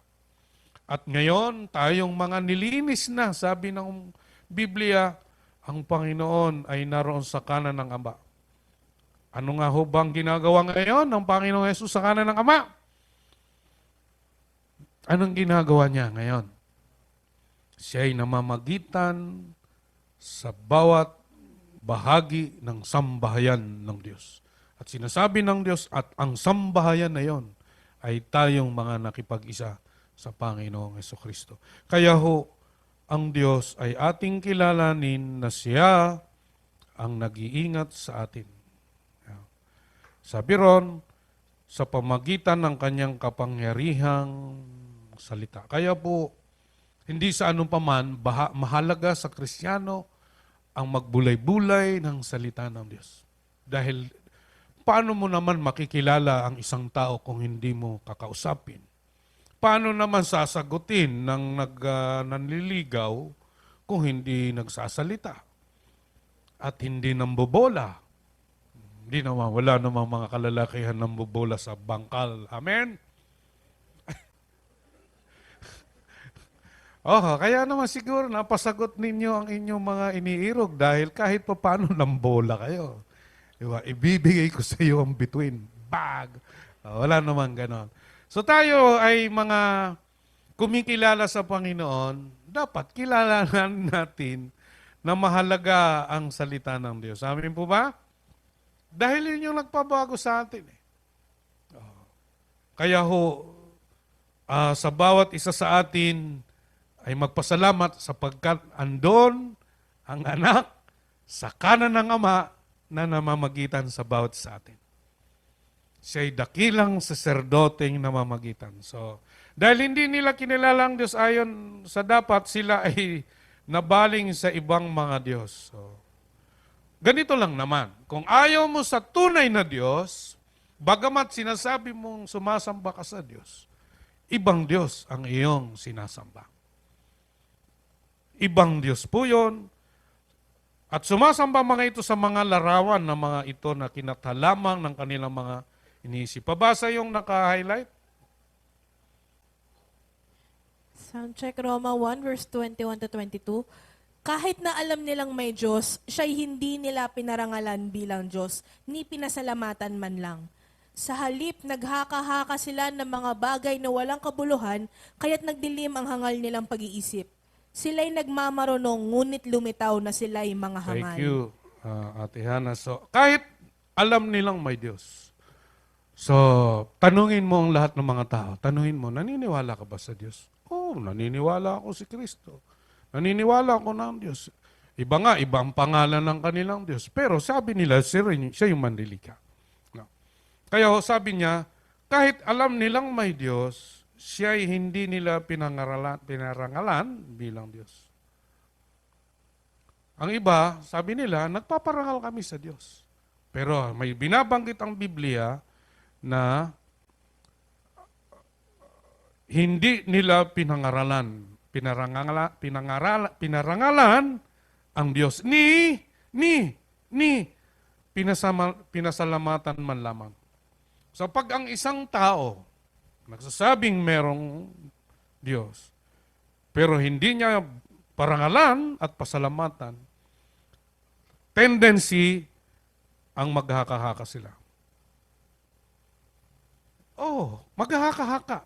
At ngayon, tayong mga nilinis na, sabi ng Biblia, ang Panginoon ay naroon sa kanan ng Ama. Ano nga ho bang ginagawa ngayon ng Panginoong Yesus sa kanan ng Ama? Anong ginagawa niya ngayon? Siya ay namamagitan sa bawat bahagi ng sambahayan ng Diyos. At sinasabi ng Diyos, at ang sambahayan na yon ay tayong mga nakipag-isa sa Panginoong Jesucristo. Kaya ho, ang Diyos ay ating kilalanin na siya ang nag-iingat sa atin. Sabi ron, sa pamagitan ng kanyang kapangyarihang salita. Kaya po, hindi sa anupaman mahalaga sa Kristiyano ang magbulay-bulay ng salita ng Diyos. Dahil paano mo naman makikilala ang isang tao kung hindi mo kakausapin? Paano naman sasagutin ng nanliligaw kung hindi nagsasalita? At hindi nambobola. Hindi naman, wala namang mga kalalakihan nambobola sa bangkal. Amen? Kaya naman siguro napasagot ninyo ang inyong mga iniirog dahil kahit pa paano nambola kayo. Diba? Ibibigay ko sa iyo ang between. Bag! Wala namang ganon. So tayo ay mga kumikilala sa Panginoon, dapat kilalanan natin na mahalaga ang salita ng Diyos. Amin po ba? Dahil yun yung nagpabago sa atin. Kaya ho, sa bawat isa sa atin ay magpasalamat sapagkat andon ang anak sa kanan ng Ama na namamagitan sa bawat sa atin. Siya'y dakilang saserdoteng namamagitan. So, dahil hindi nila kinilala ang Diyos ayon sa dapat, sila ay nabaling sa ibang mga Diyos. So, ganito lang naman. Kung ayaw mo sa tunay na Diyos, bagamat sinasabi mong sumasamba ka sa Diyos, ibang Diyos ang iyong sinasamba. Ibang Diyos po yun. At sumasamba mga ito sa mga larawan na mga ito na kinatalamang ng kanilang mga iniisip. Pabasa yung naka-highlight. Soundcheck Roma 1 verse 21 to 22. Kahit na alam nilang may Diyos, siya'y hindi nila pinarangalan bilang Diyos, ni pinasalamatan man lang. Sa halip, naghaka-haka sila ng mga bagay na walang kabuluhan, kaya't nagdilim ang hangal nilang pag-iisip. Sila'y nagmamarunong, ngunit lumitaw na sila'y mga hangal. Thank you, Ate Hana. So, kahit alam nilang may Diyos, so, tanungin mo ang lahat ng mga tao. Tanungin mo, naniniwala ka ba sa Diyos? Oo, naniniwala ako si Kristo. Naniniwala ako ng Diyos. Iba nga, iba ang pangalan ng kanilang Diyos. Pero sabi nila, siya yung manlilika. No. Kaya sabi niya, kahit alam nilang may Diyos, siya ay hindi nila pinarangalan bilang Diyos. Ang iba, sabi nila, nagpaparangal kami sa Diyos. Pero may binabanggit ang Biblia na hindi nila pinarangalan ang Diyos. Pinasalamatan man lamang. So pag ang isang tao nagsasabing merong Diyos, pero hindi niya parangalan at pasalamatan, tendency ang maghaka-haka sila. Maghahaka-haka.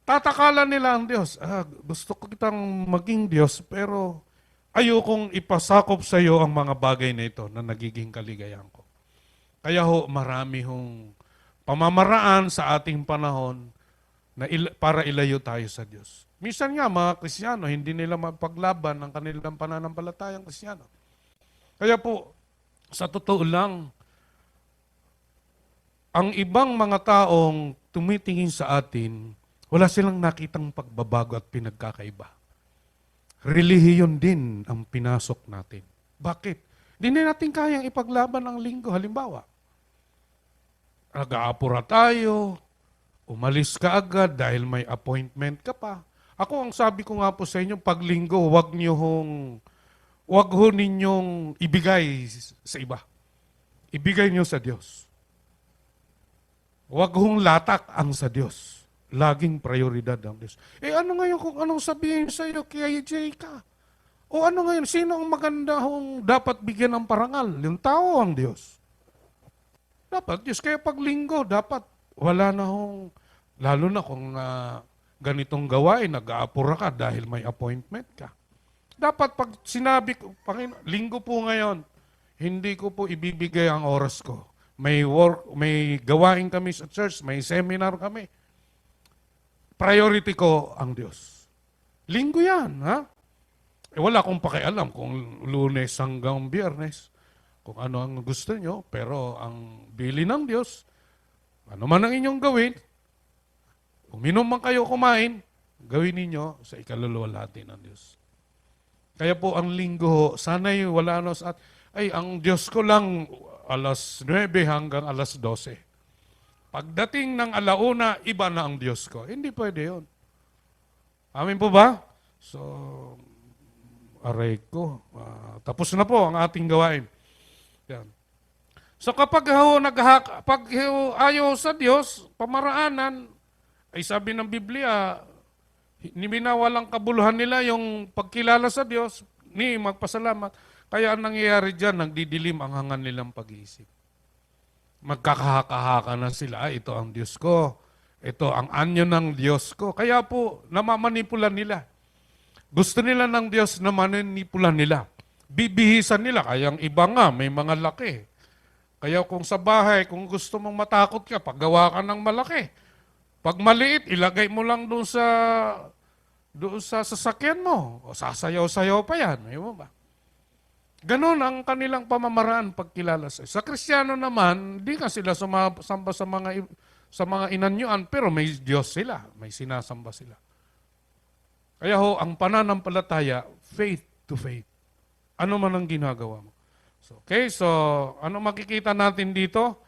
Tatakalan nila ang Diyos. Gusto ko kitang maging Diyos, pero ayokong ipasakop sa iyo ang mga bagay na ito na nagiging kaligayahan ko. Kaya marami pamamaraan sa ating panahon na para ilayo tayo sa Diyos. Minsan nga, mga Kristiyano, hindi nila mapaglaban ang kanilang pananampalatayang Kristiyano. Kaya po, sa totoo lang, ang ibang mga taong tumitingin sa atin, wala silang nakitang pagbabago at pinagkakaiba. Relihiyon din ang pinasok natin. Bakit? Hindi natin kayang ipaglaban ang linggo. Halimbawa, nag-aapura tayo, umalis ka agad dahil may appointment ka pa. Ako, ang sabi ko nga po sa inyo, pag linggo, wag ho ninyong ibigay sa iba. Ibigay niyo sa Diyos. Wag hong latak ang sa Diyos. Laging prioridad ang Diyos. Ano ngayon kung anong sabihin sa iyo, KJ ka? O ano ngayon, sino ang maganda hong dapat bigyan ng parangal? Yung tao ang Diyos. Dapat Diyos. Kaya pag linggo, dapat wala na lalo na kung ganitong gawain, nag-aapura ka dahil may appointment ka. Dapat pag sinabi ko, Panginoon, linggo po ngayon, hindi ko po ibibigay ang oras ko. May gawain kami sa church, may seminar kami. Priority ko ang Diyos. Linggo yan, ha? Wala akong pakialam kung Lunes hanggang Biyernes, kung ano ang gusto nyo, pero ang bili ng Diyos, ano man ang inyong gawin, uminom man kayo kumain, gawin ninyo sa ikaluluwalhati ng Diyos. Kaya po ang linggo, sana'y wala ang Diyos ko lang alas 9 hanggang alas 12. Pagdating ng alauna, iba na ang Diyos ko. Hindi pwede yun. Amin po ba? So, aray ko. Tapos na po ang ating gawain. Yan. So kapag ayaw sa Diyos, pamaraanan, ay sabi ng Biblia, binawalang kabuluhan nila yung pagkilala sa Diyos, ni magpasalamat. Kaya ang nangyayari dyan, nagdidilim ang hangan nilang pag-iisip. Magkakahaka-haka na sila, ito ang Diyos ko. Ito ang anyo ng Diyos ko. Kaya po, namamanipulan nila. Gusto nila ng Diyos na maninipulan nila. Bibihisan nila. Kaya ang iba nga, may mga laki. Kaya kung sa bahay, kung gusto mong matakot ka, paggawa ka ng malaki. Pag maliit, ilagay mo lang doon sa sasakyan mo. O sasayaw-sayaw pa yan. Ayaw mo ba? Ganon ang kanilang pamamaraan pagkilala sa Kristiyano naman, di ka sila sumasamba sa mga inanyuan, pero may Diyos sila, may sinasamba sila. Kaya ang pananampalataya, faith to faith. Ano man ang ginagawa mo. Okay, so ano makikita natin dito?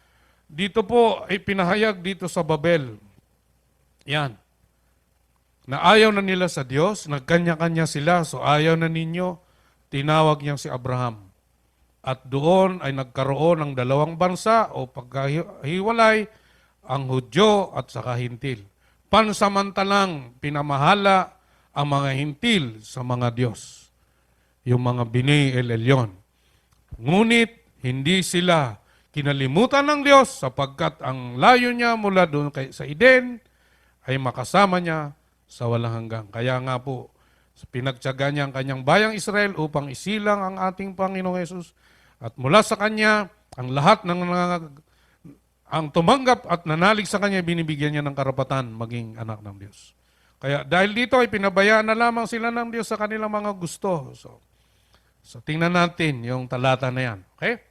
Dito po ay pinahayag dito sa Babel. Yan. Na ayaw na nila sa Diyos, nagkanya-kanya sila, so ayaw na ninyo, tinawag niya si Abraham. At doon ay nagkaroon ng dalawang bansa o pagkahiwalay, ang Hudyo at saka Hintil. Pansamantalang pinamahala ang mga Hintil sa mga Diyos, yung mga Bini El Elyon. Ngunit hindi sila kinalimutan ng Diyos sapagkat ang layo niya mula doon sa Eden ay makasama niya sa walang hanggang. Kaya nga po, pinagtiyaga niya ang kanyang bayang Israel upang isilang ang ating Panginoong Yesus at mula sa Kanya, ang lahat ng ang tumanggap at nanalig sa Kanya, binibigyan niya ng karapatan maging anak ng Diyos. Kaya dahil dito ay pinabayaan na lamang sila ng Diyos sa kanilang mga gusto. So tingnan natin yung talata na yan. Okay?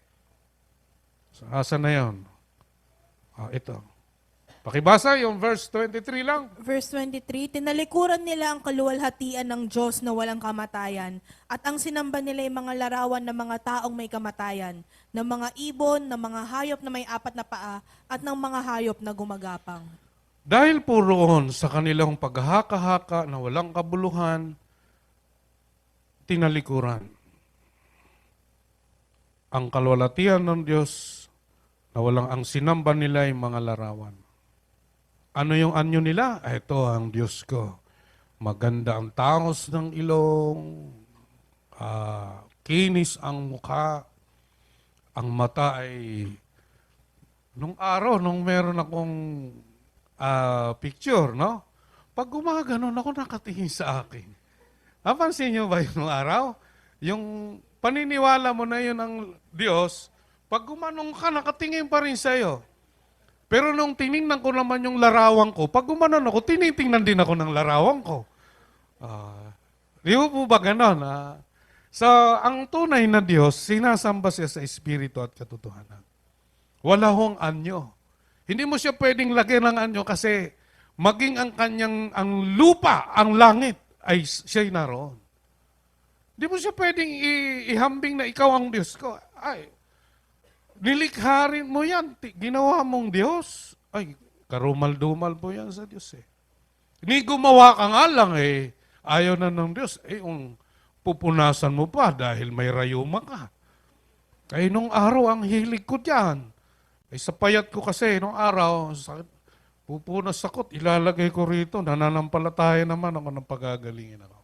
So asa na yun? Ito. Pakibasa yung verse 23 lang. Verse 23, tinalikuran nila ang kaluwalhatian ng Diyos na walang kamatayan, at ang sinamba nila ay mga larawan ng mga taong may kamatayan, ng mga ibon, ng mga hayop na may apat na paa, at ng mga hayop na gumagapang. Dahil po roon sa kanilang paghahaka-haka na walang kabuluhan, tinalikuran ang kaluwalhatian ng Diyos na walang ang sinamba nila ay mga larawan. Ano yung anyo nila? Ito ang Diyos ko. Maganda ang tangos ng ilong, kinis ang mukha, ang mata ay... Nung araw, nung meron akong picture, no? Pag gumaganon ako, nakatingin sa akin. Napansin niyo ba yung araw? Yung paniniwala mo na yun ng Diyos, pag gumanong ka, nakatingin pa rin sa'yo. Pero nung tiningnan ko naman yung larawan ko, pag gumanon ako, tinitingnan din ako ng larawan ko. Di po ba ganon? So, ang tunay na Diyos, sinasamba siya sa Espiritu at katotohanan. Wala hong anyo. Hindi mo siya pwedeng lagyan ng anyo kasi maging ang lupa, ang langit, ay siya'y naroon. Hindi mo siya pwedeng ihambing na ikaw ang Diyos ko. Ay, nilikha rin mo yan. Ginawa mong Diyos. Ay, karumal-dumal po yan sa Diyos eh. Hindi gumawa ka nga lang eh. Ayaw na ng Diyos. Eh, kung pupunasan mo pa dahil may rayuma ka. Ay, nung araw, ang hilig ko dyan. Ay, sa payat ko kasi, nung araw, pupunas ako, ilalagay ko rito. Nananampalataya naman ako ng pagagalingin ako.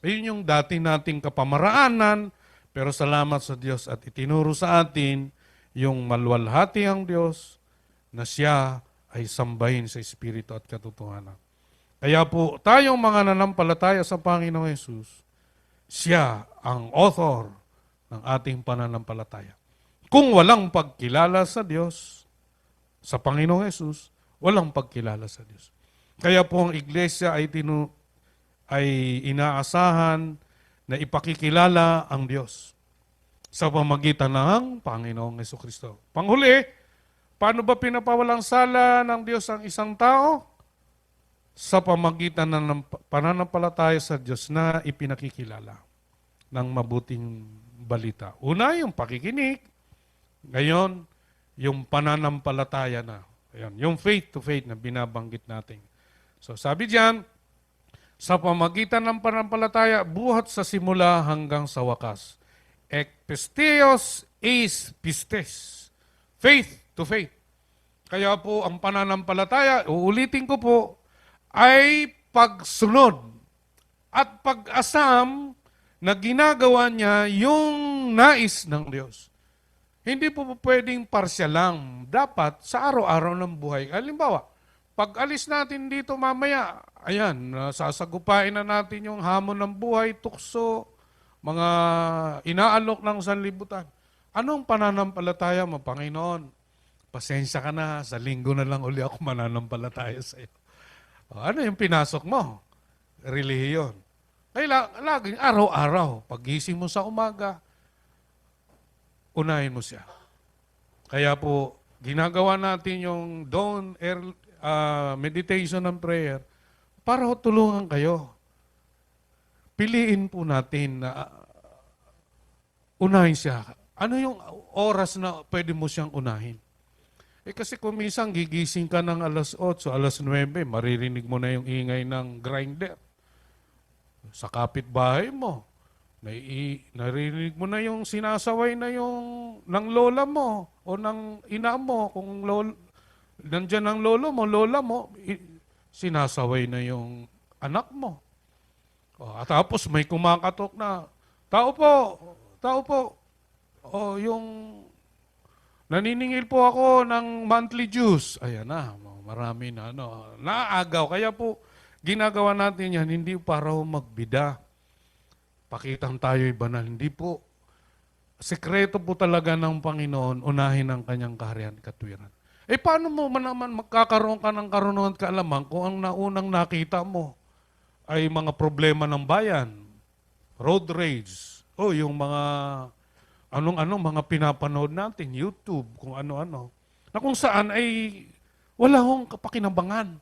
Ayun yung dati nating kapamaraanan, pero salamat sa Diyos at itinuro sa atin yung maluwalhati ang Diyos na siya ay sambahin sa Espiritu at katotohanan. Kaya po, tayong mga nanampalataya sa Panginoong Yesus, siya ang author ng ating pananampalataya. Kung walang pagkilala sa Diyos, sa Panginoong Yesus, walang pagkilala sa Diyos. Kaya po ang iglesia ay inaasahan na ipakikilala ang Diyos sa pamagitan ng Panginoong Jesucristo. Panghuli, paano ba pinapawalang sala ng Diyos ang isang tao? Sa pamagitan ng pananampalataya sa Diyos na ipinakikilala ng mabuting balita. Una, yung pakikinig. Ngayon, yung pananampalataya na. Ayan, yung faith to faith na binabanggit natin. So sabi diyan, sa pamagitan ng pananampalataya, buhat sa simula hanggang sa wakas. Ekpisteos is pistes. Faith to faith. Kaya po ang pananampalataya, uulitin ko po, ay pagsunod at pag-asam na ginagawa niya yung nais ng Diyos. Hindi po pwedeng parsya lang. Dapat sa araw-araw ng buhay. Halimbawa, pag alis natin dito mamaya, ayan, sasagupain na natin yung hamon ng buhay, tukso, mga inaalok ng sanlibutan. Anong pananampalataya mo, Panginoon? Pasensya ka na, sa linggo na lang uli ako mananampalataya sa iyo. Ano yung pinasok mo? Relihiyon. Kaya laging araw-araw, pagising mo sa umaga, unahin mo siya. Kaya po, ginagawa natin yung dawn meditation and prayer para tulungan kayo. Piliin po natin na unahin siya Ano yung oras na pwede mo siyang unahin? Kasi kung minsan gigising ka ng alas 8, alas 9, maririnig mo na yung ingay ng grinder. Sa kapitbahay mo, naririnig mo na yung sinasaway na yung ng lola mo o ng ina mo. Kung nandyan ang lolo mo, lola mo, sinasaway na yung anak mo. At tapos may kumakatok na, tao po, yung naniningil po ako ng monthly dues. Ayan na, marami na. Naaagaw. Kaya po, ginagawa natin yan, hindi para magbida. Pakitang tayo'y banal. Hindi po. Sekreto po talaga ng Panginoon, unahin ang kanyang kaharian at katwiran. Paano mo naman magkakaroon ka ng karunungan at kaalaman kung ang naunang nakita mo ay mga problema ng bayan, road rage, yung mga mga pinapanood natin, YouTube, kung ano-ano, na kung saan ay wala hong kapakinabangan.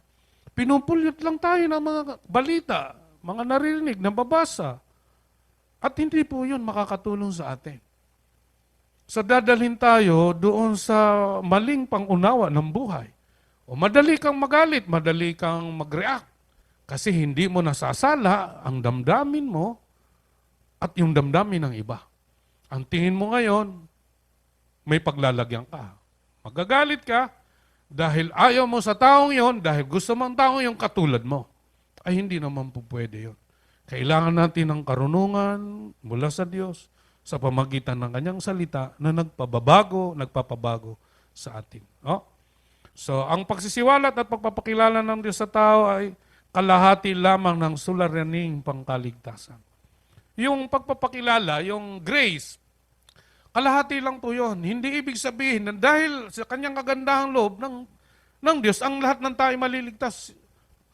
Pinupulot lang tayo ng mga balita, mga naririnig, nababasa. At hindi po yun makakatulong sa atin. So dadalhin tayo doon sa maling pangunawa ng buhay. O madali kang magalit, madali kang mag-react. Kasi hindi mo nasasala ang damdamin mo at yung damdamin ng iba. Ang tingin mo ngayon, may paglalagyan ka. Magagalit ka dahil ayaw mo sa taong yon, dahil gusto mong taong yung katulad mo. Ay hindi naman po pwede yun. Kailangan natin ng karunungan mula sa Diyos sa pamagitan ng kanyang salita na nagpapabago sa atin. So, ang pagsisiwalat at pagpapakilala ng Diyos sa tao ay kalahati lamang ng suliraning pangkaligtasan. Yung pagpapakilala, yung grace, kalahati lang po yun. Hindi ibig sabihin na dahil sa kanyang kagandahang loob ng Diyos, ang lahat ng tayo maliligtas.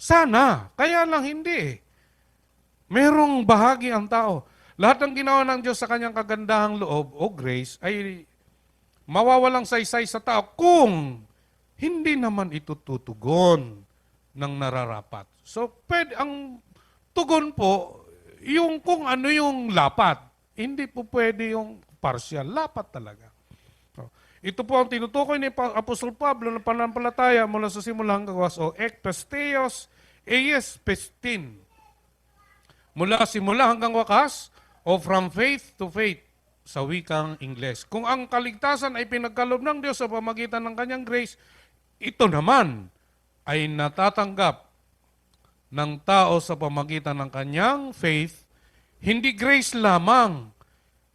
Sana. Kaya lang hindi. Merong bahagi ang tao. Lahat ng ginawa ng Diyos sa kanyang kagandahang loob o grace ay mawawalang saysay sa tao kung hindi naman ito tutugon ng nararapat. So, ang tugon po, yung kung ano yung lapat. Hindi po pwede yung partial. Lapat talaga. Ito po ang tinutukoy ni Apostol Pablo na pananampalataya mula sa simula hanggang wakas o ekpesteos eies pestin. Mula simula hanggang wakas o from faith to faith sa wikang Ingles. Kung ang kaligtasan ay pinagkaloob ng Diyos sa pamagitan ng kanyang grace, ito naman ay natatanggap ng tao sa pamagitan ng kanyang faith, hindi grace lamang,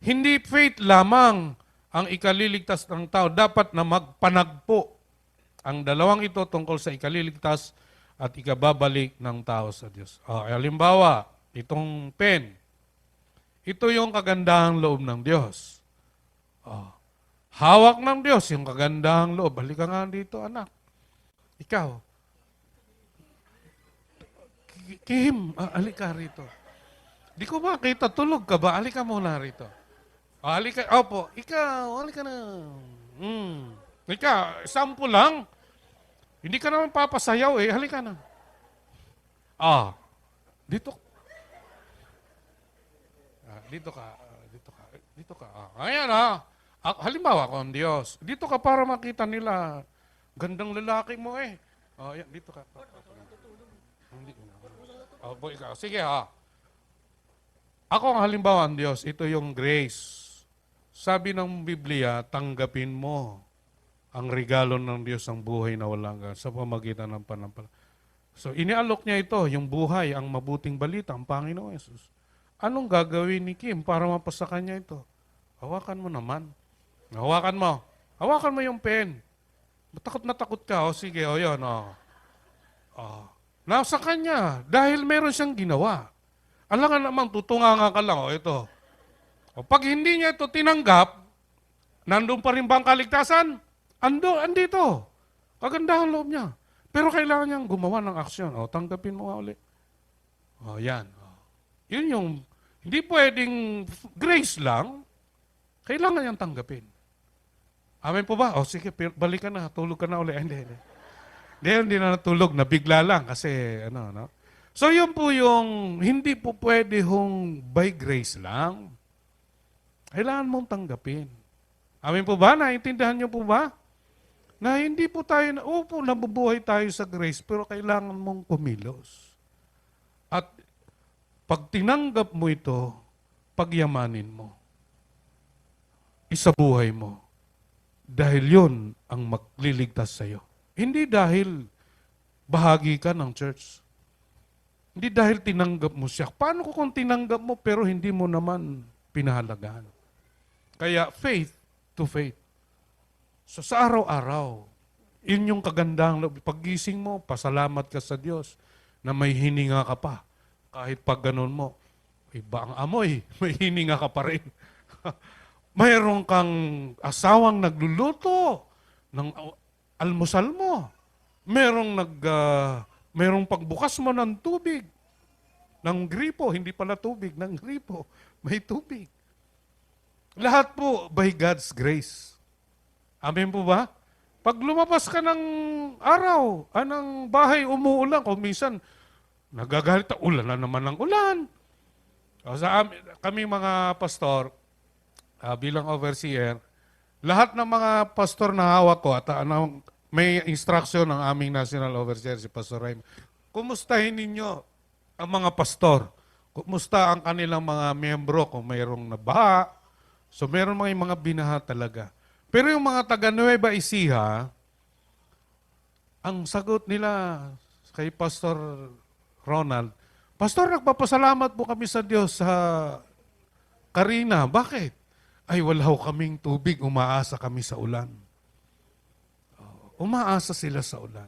hindi faith lamang ang ikaliligtas ng tao. Dapat na magpanagpo ang dalawang ito tungkol sa ikaliligtas at ikababalik ng tao sa Diyos. Halimbawa, itong pen, ito yung kagandahang loob ng Diyos. Hawak ng Diyos yung kagandahang loob. Halika nga dito, anak. Ikaw, Kim, halika rito. Di ko makita, tulog ka ba? Halika muna rito. Halika, opo, ikaw, halika na. Ikaw, sample lang. Hindi ka naman papasayaw eh, halika na. Dito. Dito ka. Ayan halimbawa ko ang Diyos. Dito ka para makita nila. Gandang lalaki mo eh. Yan, dito ka. Ikaw. Sige Ako ang halimbawa ang Diyos. Ito yung grace. Sabi ng Biblia, tanggapin mo ang regalo ng Diyos ang buhay na walang hanggan sa pamagitan ng pananampalataya. So, inialok niya ito, yung buhay, ang mabuting balita, ang Panginoon Yesus. Anong gagawin ni Kim para mapasa kanya ito? Hawakan mo naman. Hawakan mo yung pen. Takot na takot ka. Sige, yun. Nasa kanya. Dahil meron siyang ginawa. Alangan naman, tutunganga ka lang. Ito. Pag hindi niya ito tinanggap, nandun pa rin ba ang kaligtasan? Andito. Kagandahan loob niya. Pero kailangan niyang gumawa ng aksyon. Tanggapin mo nga ulit. Yan. Yun yung, hindi pwedeng grace lang. Kailangan niyang tanggapin. Amen po ba? Sige, balik ka na. Tulog ka na ulit. Hindi na natulog. Nabigla lang kasi, So, yun po yung, hindi po pwede by grace lang. Kailangan mong tanggapin. Amin po ba? Naintindihan niyo po ba? Na hindi po tayo, opo, nabubuhay tayo sa grace, pero kailangan mong kumilos. At pag tinanggap mo ito, pagyamanin mo. Isabuhay mo. Dahil yun ang magliligtas sa'yo. Hindi dahil bahagi ka ng church. Hindi dahil tinanggap mo siya. Paano kung tinanggap mo pero hindi mo naman pinahalagaan? Kaya faith to faith. So sa araw-araw, yun yung kagandang paggising mo, pasalamat ka sa Diyos na may hininga ka pa. Kahit pag ganun mo, iba ang amoy, may hininga ka pa rin. Mayroon kang asawang nagluluto ng almusal mo. Merong pagbukas mo ng tubig. Ng gripo, hindi pala tubig, ng gripo. May tubig. Lahat po by God's grace. Amen po ba? Pag lumabas ka ng araw, ng bahay umuulan, kung minsan nagagalit, ulan na naman ng ulan. O, kami mga pastor, bilang overseer, lahat ng mga pastor na hawak ko at may instruction ng aming national overseer, si Pastor Raim. Kumustahin ninyo ang mga pastor? Kumusta ang kanilang mga miyembro kung mayroong nabaha? So meron mga binaha talaga. Pero yung mga taga Nueva Ecija, ang sagot nila kay Pastor Ronald, Pastor, nagpapasalamat po kami sa Diyos sa Karina. Bakit? Ay, wala ho kaming tubig, umaasa kami sa ulan. Umaasa sila sa ulan.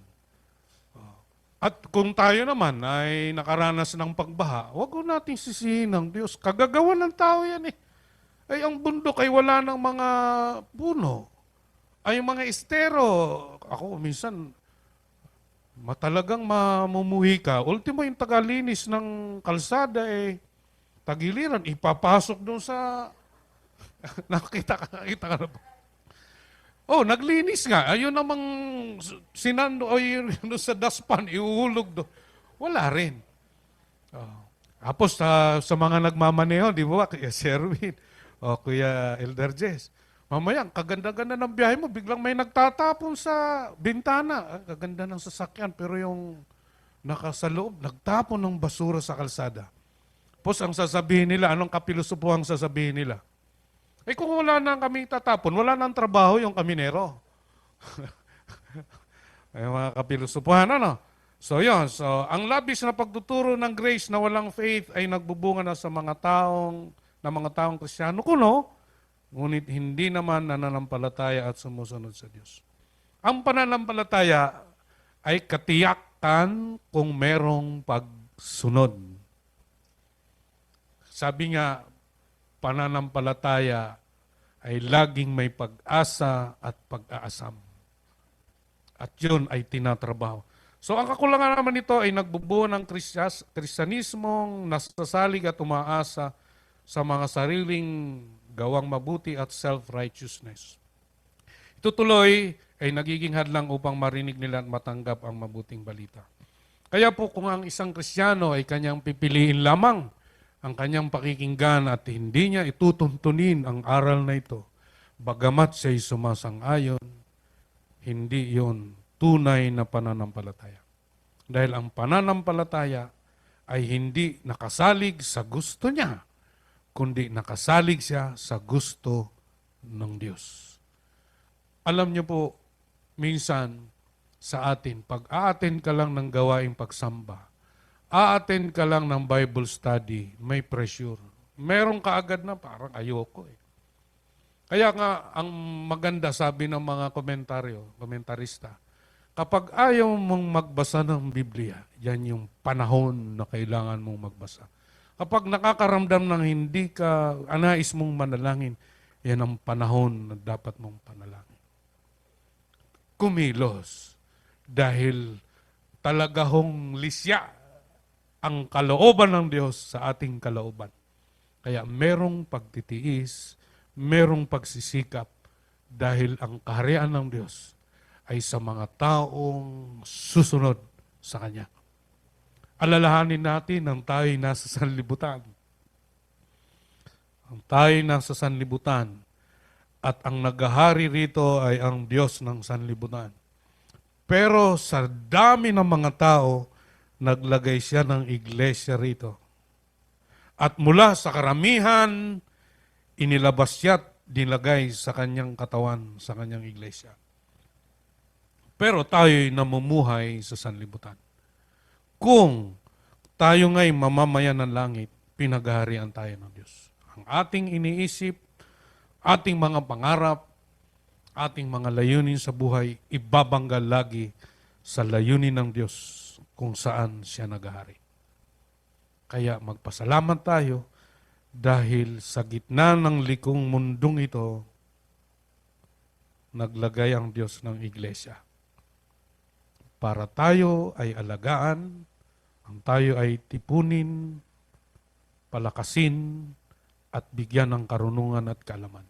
At kung tayo naman ay nakaranas ng pagbaha, huwag ko nating sisihin ng Diyos. Kagagawa ng tao yan eh. Ay, ang bundok ay wala ng mga puno. Ay, mga estero. Ako, minsan, matalagang mamumuhi ka. Ultimo, yung tagalinis ng kalsada tagiliran, ipapasok doon sa... nakita ka na ba? Oh, naglinis nga. Ayun namang sinando o yun sa daspan, iuhulog doon. Wala rin. Oh. Tapos sa mga nagmamaneho, di ba, Kuya Sherwin o Kuya Elder Jess, mamaya, kaganda-ganda ng biyahe mo, biglang may nagtatapon sa bintana. Kaganda ng sasakyan, pero yung nasa loob, nagtapon ng basura sa kalsada. Tapos ang sasabihin nila, anong kapilosopuhang sasabihin nila? Kung wala na kami tatapon, wala nang trabaho yung kaminero. Ay, mga kapilosopuhan, ano? So, yun. So, ang labis na pagtuturo ng grace na walang faith ay nagbubunga na sa mga taong Kristiyano kuno, ngunit hindi naman nananampalataya at sumusunod sa Diyos. Ang pananampalataya ay katiyakan kung merong pagsunod. Sabi nga, pananampalataya ay laging may pag-asa at pag-aasam. At yun ay tinatrabaho. So ang kakulangan naman nito ay nagbubuo ng Kristyanismong nasasalig at umaasa sa mga sariling gawang mabuti at self-righteousness. Ito tuloy ay nagiging hadlang upang marinig nila at matanggap ang mabuting balita. Kaya po kung ang isang Kristiyano ay kanyang pipiliin lamang ang kanyang pakikinggan at hindi niya itutuntunin ang aral na ito, bagamat siya'y sumasang-ayon, hindi yon tunay na pananampalataya. Dahil ang pananampalataya ay hindi nakasalig sa gusto niya, kundi nakasalig siya sa gusto ng Diyos. Alam niyo po, minsan sa atin, pag a-attend ka lang ng gawaing pagsamba, a-attend ka lang ng Bible study, may pressure. Meron ka agad na parang ayoko eh. Kaya nga, ang maganda sabi ng mga komentarista, kapag ayaw mong magbasa ng Biblia, yan yung panahon na kailangan mong magbasa. Kapag nakakaramdam ng hindi ka anais mong manalangin, yan ang panahon na dapat mong panalangin. Kumilos. Dahil talaga hong lisya ang kalooban ng Diyos sa ating kalooban. Kaya merong pagtitiis, merong pagsisikap dahil ang kaharian ng Diyos ay sa mga taong susunod sa Kanya. Alalahanin natin ang tayo'y nasa sanlibutan. Ang tayo'y nasa sanlibutan at ang naghahari rito ay ang Diyos ng sanlibutan. Pero sa dami ng mga tao, naglagay siya ng iglesia rito. At mula sa karamihan, inilabas siya at dinlagay sa kanyang katawan, sa kanyang iglesia. Pero tayo'y namumuhay sa sanlibutan. Kung tayo nga'y mamamayan ng langit, pinaghaharian tayo ng Diyos. Ang ating iniisip, ating mga pangarap, ating mga layunin sa buhay, ibabanggal lagi sa layunin ng Diyos kung saan siya naghahari. Kaya magpasalamat tayo dahil sa gitna ng likong mundong ito, naglagay ang Diyos ng iglesia. Para tayo ay alagaan, ang tayo ay tipunin, palakasin, at bigyan ng karunungan at kaalaman.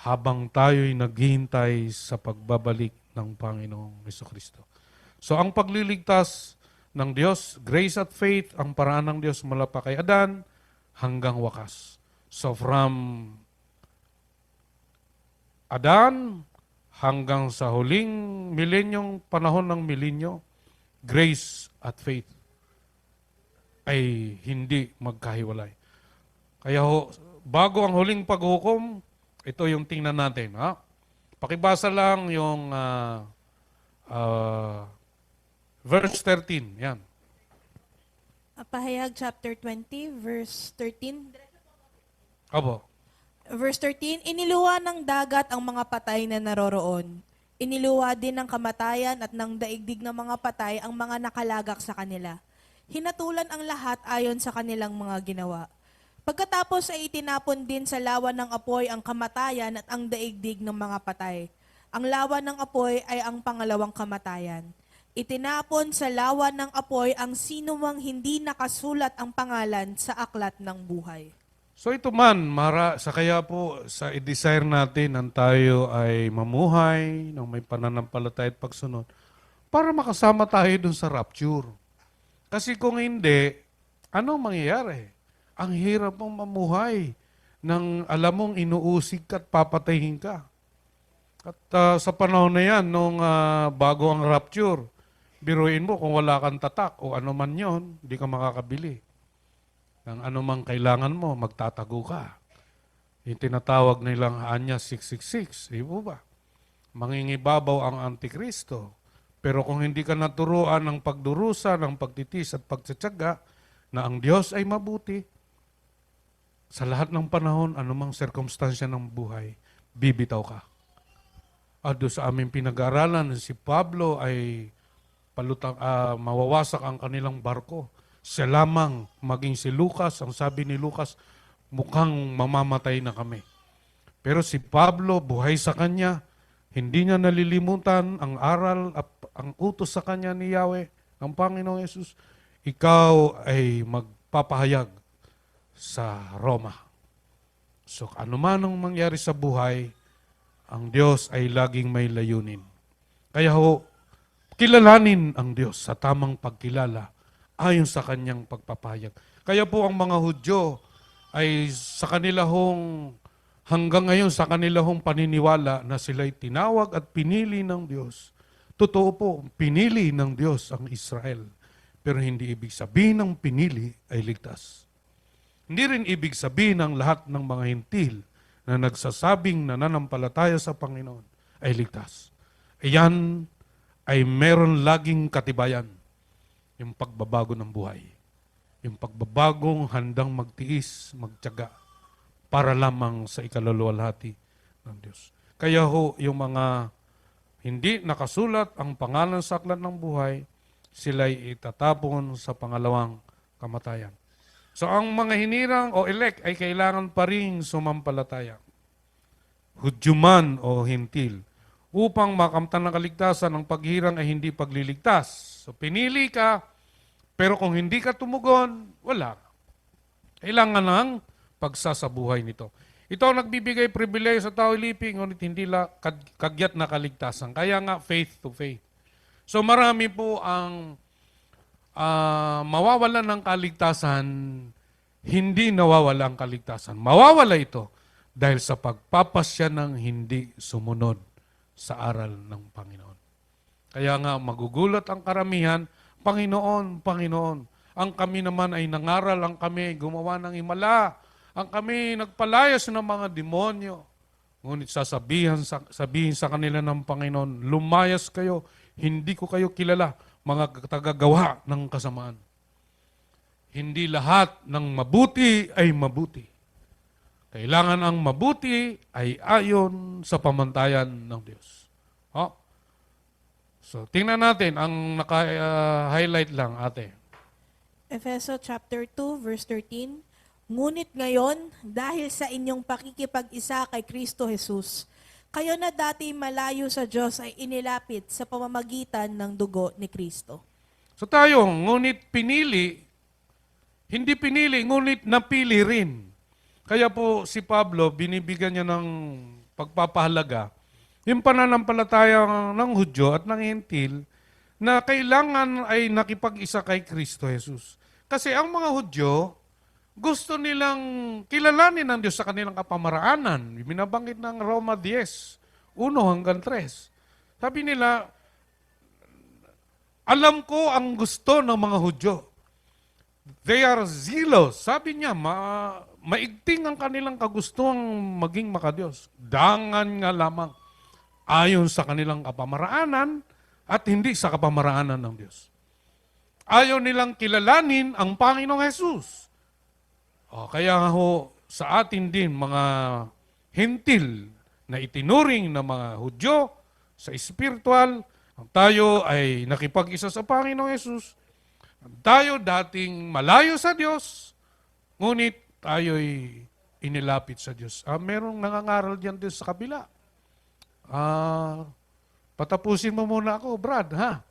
Habang tayo'y naghihintay sa pagbabalik ng Panginoong Jesucristo. So ang pagliligtas ng Diyos, grace at faith, ang paraan ng Diyos mula pa kay Adan hanggang wakas. So from Adan hanggang sa huling milenyong panahon ng milenyo, grace at faith ay hindi magkahiwalay. Kaya bago ang huling paghukom, ito yung tingnan natin. Ha? Pakibasa lang yung verse 13. Yan. Pahayag chapter 20, verse 13. Abo. Verse 13, iniluwa ng dagat ang mga patay na naroroon. Iniluwa din ng kamatayan at ng daigdig ng mga patay ang mga nakalagak sa kanila. Hinatulan ang lahat ayon sa kanilang mga ginawa. Pagkatapos ay itinapon din sa lawa ng apoy ang kamatayan at ang daigdig ng mga patay. Ang lawa ng apoy ay ang pangalawang kamatayan. Itinapon sa lawa ng apoy ang sinumang hindi nakasulat ang pangalan sa aklat ng buhay. So ito man, sa kaya po sa i-desire natin ang tayo ay mamuhay ng may pananampalataya at pagsunod para makasama tayo dun sa rapture. Kasi kung hindi, ano mangyayari? Ang hirap mong mamuhay nang alam mong inuusig ka at papatayin ka. At sa panahon na yan, nung bago ang rapture, biruin mo kung wala kang tatak o ano man yon, hindi ka makakabili. Ng anumang kailangan mo, magtatago ka. Yung tinatawag nilang Anya 666, di po ba? Mangingibabaw ang Antikristo. Pero kung hindi ka naturuan ng pagdurusa, ng pagtitis at pagtsatsaga, na ang Diyos ay mabuti, sa lahat ng panahon, anumang sirkumstansya ng buhay, bibitaw ka. At doon sa aming pinag-aaralan, si Pablo ay mawawasak ang kanilang barko. Siya lamang, maging si Lucas, ang sabi ni Lucas, mukhang mamamatay na kami. Pero si Pablo, buhay sa kanya, hindi niya nalilimutan ang aral at ang utos sa kanya ni Yahweh, ng Panginoong Yesus. Ikaw ay magpapahayag sa Roma. So, ano man ang mangyari sa buhay, ang Diyos ay laging may layunin. Kaya kilalanin ang Diyos sa tamang pagkilala ayon sa kanyang pagpapahayag. Kaya po ang mga Hudyo ay sa kanila hanggang ngayon sa kanila paniniwala na sila'y tinawag at pinili ng Diyos. Totoo po, pinili ng Diyos ang Israel. Pero hindi ibig sabihin ng pinili ay ligtas. Hindi rin ibig sabihin ng lahat ng mga hintil na nagsasabing nananampalataya sa Panginoon ay ligtas. Iyan ay meron laging katibayan. Yung pagbabago ng buhay. Yung pagbabagong handang magtiis, magtiyaga para lamang sa ikaluluwalhati ng Diyos. Kaya yung mga hindi nakasulat ang pangalan sa aklat ng buhay, sila'y itatapon sa pangalawang kamatayan. So ang mga hinirang o elect ay kailangan pa rin sumampalataya. Hudyo man o hintil. Upang makamtan ng kaligtasan, ang paghirang ay hindi pagliligtas. So pinili ka, pero kung hindi ka tumugon, wala. Kailangan ng pagsasabuhay nito. Ito ang nagbibigay pribilehyo sa tao iliping, ngunit hindi kagyat na kaligtasan. Kaya nga, faith to faith. So marami po ang mawawalan ng kaligtasan, hindi nawawala ang kaligtasan. Mawawala ito. dahil sa pagpapasya ng hindi sumunod sa aral ng Panginoon. Kaya nga magugulat ang karamihan, Panginoon, Panginoon. Ang kami naman ay nangaral, ang kami ay gumawa ng himala, ang kami nagpalayas ng mga demonyo. Ngunit sabihin sa kanila ng Panginoon, lumayas kayo, hindi ko kayo kilala, mga tagagawa ng kasamaan. Hindi lahat ng mabuti ay mabuti. Kailangan ang mabuti ay ayon sa pamantayan ng Diyos. Oh. So, tingnan natin ang naka-highlight lang, ate. Efeso chapter 2 verse 13. Ngunit ngayon, dahil sa inyong pakikipag-isa kay Kristo Jesus, kayo na dati malayo sa Diyos ay inilapit sa pamamagitan ng dugo ni Kristo. So tayo, ngunit pinili, hindi pinili, ngunit napili rin. Kaya po si Pablo, binibigyan niya ng pagpapahalaga yung pananampalataya ng Hudyo at ng Hentil na kailangan ay nakipag-isa kay Kristo Jesus. Kasi ang mga Hudyo, gusto nilang kilalanin ng Diyos sa kanilang kapamaraanan. Binabanggit ng Roma 10, 1 hanggang 3. Sabi nila, alam ko ang gusto ng mga Hudyo. They are zealous. Sabi niya, maigting ang kanilang kagustuhang maging makadiyos. Dangan nga lamang ayon sa kanilang kapamaraanan at hindi sa kapamaraanan ng Diyos. Ayaw nilang kilalanin ang Panginoong Jesus. Kaya nga ho, sa atin din mga hentil na itinuring na mga Hudyo sa espiritual, tayo ay nakipag-isa sa Panginoong Jesus. Tayo dating malayo sa Diyos, ngunit tayo'y inilapit sa Diyos. Merong nangangaral diyan din sa kabila. Patapusin mo muna ako, Brad, ha?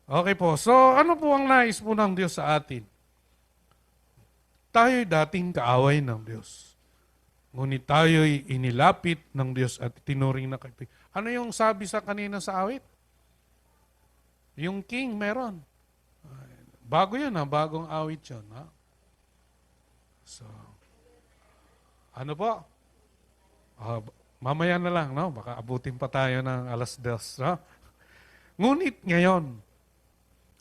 Okay po. So, ano po ang nais po ng Diyos sa atin? Tayo'y dating kaaway ng Diyos. Ngunit tayo'y inilapit ng Diyos at tinuring na kaibigan. Ano yung sabi sa kanina sa awit? Yung king meron. Bago yun, ha? Bagong awit yun. Ha? So, ano po? Mamaya na lang, no? Baka abutin pa tayo ng 10:00, no? Ngunit ngayon,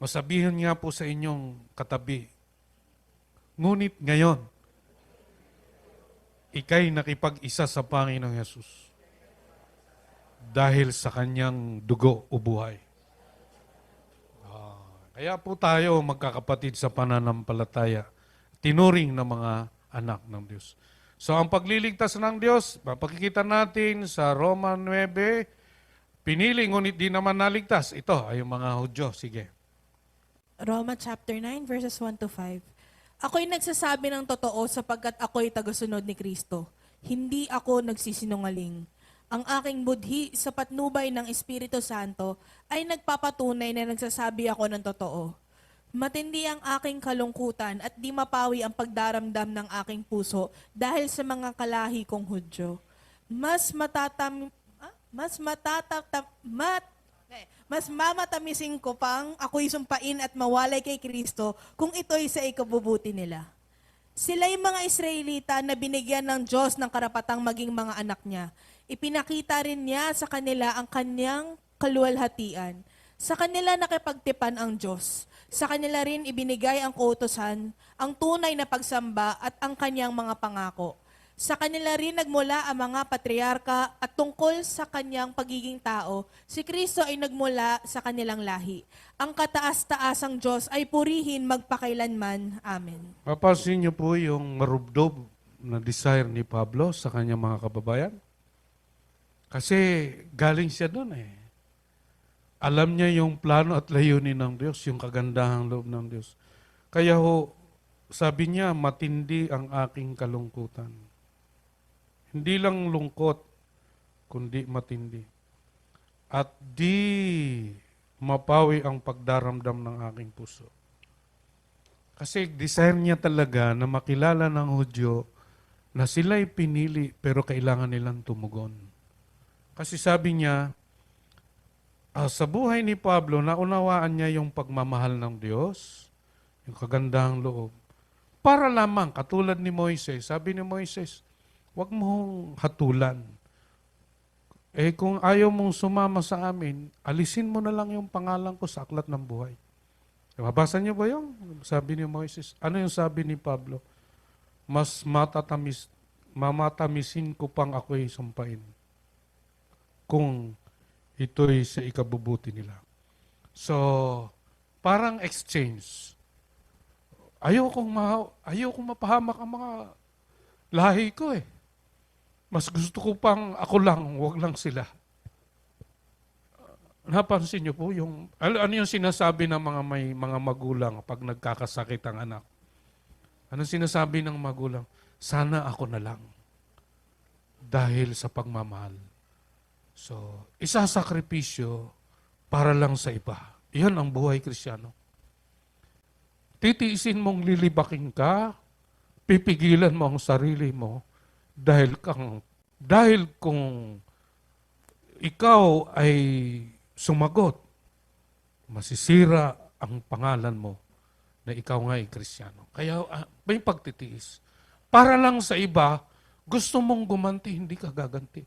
o sabihin nga po sa inyong katabi, ngunit ngayon, ikay nakipag-isa sa Panginoong Yesus dahil sa kanyang dugo o buhay. Kaya po tayo magkakapatid sa pananampalataya, tinuring na mga anak ng Diyos. So ang pagliligtas ng Diyos, mapakikita natin sa Roma 9, pinili ngunit di naman naligtas. Ito ay yung mga Hudyo. Sige. Roma chapter 9 verses 1 to 5. Ako'y nagsasabi ng totoo sapagkat ako'y tagasunod ni Kristo. Hindi ako nagsisinungaling. Ang aking budhi sa patnubay ng Espiritu Santo ay nagpapatunay na nagsasabi ako ng totoo. Matindi ang aking kalungkutan at di mapawi ang pagdaramdam ng aking puso dahil sa mga kalahi kong Hudyo. Mas mamatamisin ko pang ako'y sumpain at mawalay kay Kristo kung ito'y sa ikabubuti nila. Sila'y mga Israelita na binigyan ng Diyos ng karapatang maging mga anak niya. Ipinakita rin niya sa kanila ang kanyang kaluwalhatian. Sa kanila nakipagtipan ang Diyos. Sa kanila rin ibinigay ang kautusan, ang tunay na pagsamba at ang kanyang mga pangako. Sa kanila rin nagmula ang mga patriarka at tungkol sa kanyang pagiging tao, si Kristo ay nagmula sa kanilang lahi. Ang kataas-taasang Diyos ay purihin magpakailanman. Amen. Mapapansin niyo po yung marubdob na desire ni Pablo sa kanyang mga kababayan? Kasi galing siya doon eh. Alam niya yung plano at layunin ng Diyos, yung kagandahang loob ng Diyos. Kaya ho, sabi niya, matindi ang aking kalungkutan. Hindi lang lungkot, kundi matindi. At di mapawi ang pagdaramdam ng aking puso. Kasi desire niya talaga na makilala ng Hudyo na sila'y pinili pero kailangan nilang tumugon. Kasi sabi niya, sa buhay ni Pablo, naunawaan niya yung pagmamahal ng Diyos, yung kagandahang loob. para lamang, katulad ni Moises, sabi ni Moises, huwag mong hatulan. Kung ayaw mong sumama sa amin, alisin mo na lang yung pangalan ko sa aklat ng buhay. Mabasa niyo ba yun? Sabi ni Moises. Ano yung sabi ni Pablo? Mas mamatamisin ko pang ako'y sumpain kung ito'y sa ikabubuti nila. So, parang exchange. Ayaw kong mapahamak ang mga lahi ko eh. Mas gusto ko pang ako lang, wag lang sila. Napansin niyo po yung, ano yung sinasabi ng mga magulang pag nagkakasakit ang anak? Ano sinasabi ng magulang? Sana ako na lang. Dahil sa pagmamahal. So, isasakripisyo para lang sa iba. Iyan ang buhay Kristiyano. Titiisin mong lilibaking ka, pipigilan mo ang sarili mo, dahil kung ikaw ay sumagot, masisira ang pangalan mo na ikaw nga ay Kristiyano. Kaya may pagtitiis. Para lang sa iba, gusto mong gumanti, hindi ka gaganti.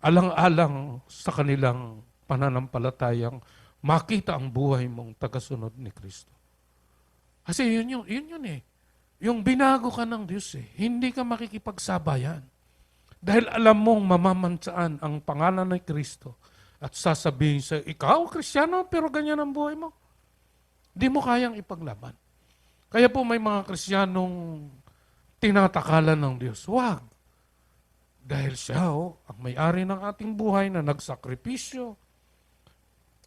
Alang-alang sa kanilang pananampalatayang makita ang buhay mong tagasunod ni Kristo. Kasi yun eh. Yung binago ka ng Diyos eh. Hindi ka makikipagsabayan. Dahil alam mong mamamansaan ang pangalan ng Kristo at sasabihin sa ikaw, Kristiyano, pero ganyan ang buhay mo. Di mo kayang ipaglaban. Kaya po may mga Kristiyanong tinatakalan ng Diyos. Wag. Dahil siya ang may-ari ng ating buhay na nagsakripisyo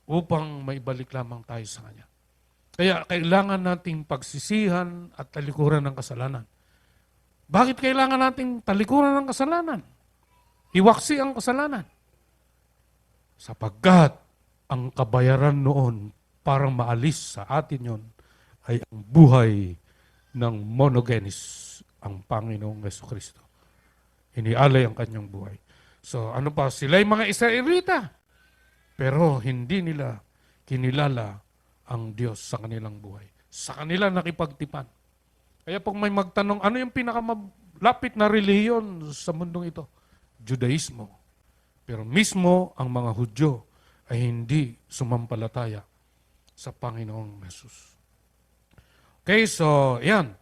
upang maibalik lamang tayo sa Kanya. Kaya kailangan nating pagsisihan at talikuran ng kasalanan. Bakit kailangan nating talikuran ng kasalanan? Iwaksi ang kasalanan. Sapagkat ang kabayaran noon parang maalis sa atin yon ay ang buhay ng monogenes, ang Panginoong Jesucristo. Inialay ang kanyang buhay. So ano pa, sila'y mga Israelita, pero hindi nila kinilala ang Diyos sa kanilang buhay. Sa kanila nakipagtipan. Kaya pag may magtanong, ano yung pinakamalapit na relihiyon sa mundong ito? Judaismo. Pero mismo ang mga Hudyo ay hindi sumampalataya sa Panginoong Jesus. Okay, so yan.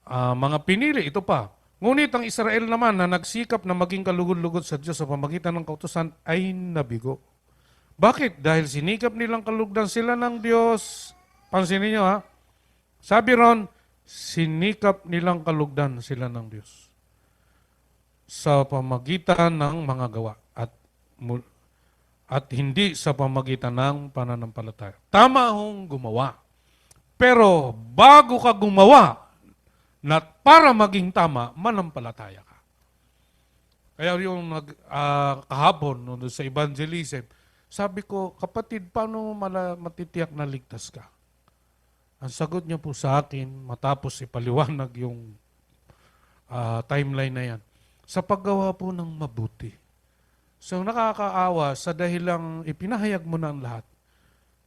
Mga pinili, ito pa. Ngunit ang Israel naman na nagsikap na maging kalugod-lugod sa Diyos sa pamagitan ng kautusan ay nabigo. Bakit? Dahil sinikap nilang kalugdan sila ng Diyos. Pansinin niyo ha. Sabi ron, sinikap nilang kalugdan sila ng Diyos sa pamagitan ng mga gawa at hindi sa pamagitan ng pananampalataya. Tama hong gumawa. Pero bago ka gumawa, na para maging tama, manampalataya ka. Kaya yung kahapon sa evangelism, sabi ko, kapatid, paano matitiyak na ligtas ka? Ang sagot niya po sa akin, matapos ipaliwanag yung timeline na yan, sa paggawa po ng mabuti. So nakakaawa sa dahilang ipinahayag mo na ang lahat,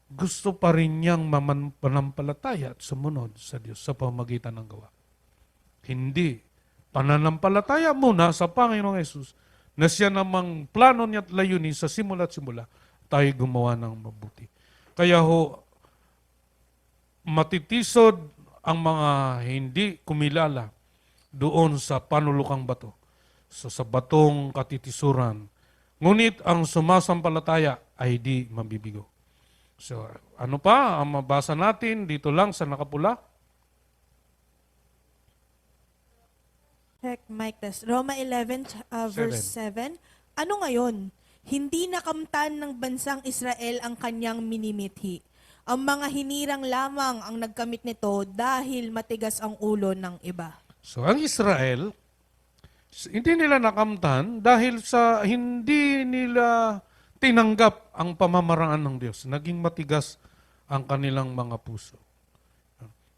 gusto pa rin niyang manampalataya at sumunod sa Diyos sa pamagitan ng gawa. Hindi. Pananampalataya muna sa Panginoong Yesus na siya namang plano niya at layunin sa simula't simula tayo gumawa ng mabuti. Kaya matitisod ang mga hindi kumilala doon sa panulukang bato. So sa batong katitisuran. Ngunit ang sumasampalataya ay di mabibigo. So ano pa ang mabasa natin dito lang sa nakapula? Check, mic test. Roma 11, verse 7. Ano ngayon? Hindi nakamtan ng bansang Israel ang kanyang minimithi. Ang mga hinirang lamang ang nagkamit nito dahil matigas ang ulo ng iba. So ang Israel, hindi nila nakamtan dahil sa hindi nila tinanggap ang pamamaraan ng Diyos. Naging matigas ang kanilang mga puso.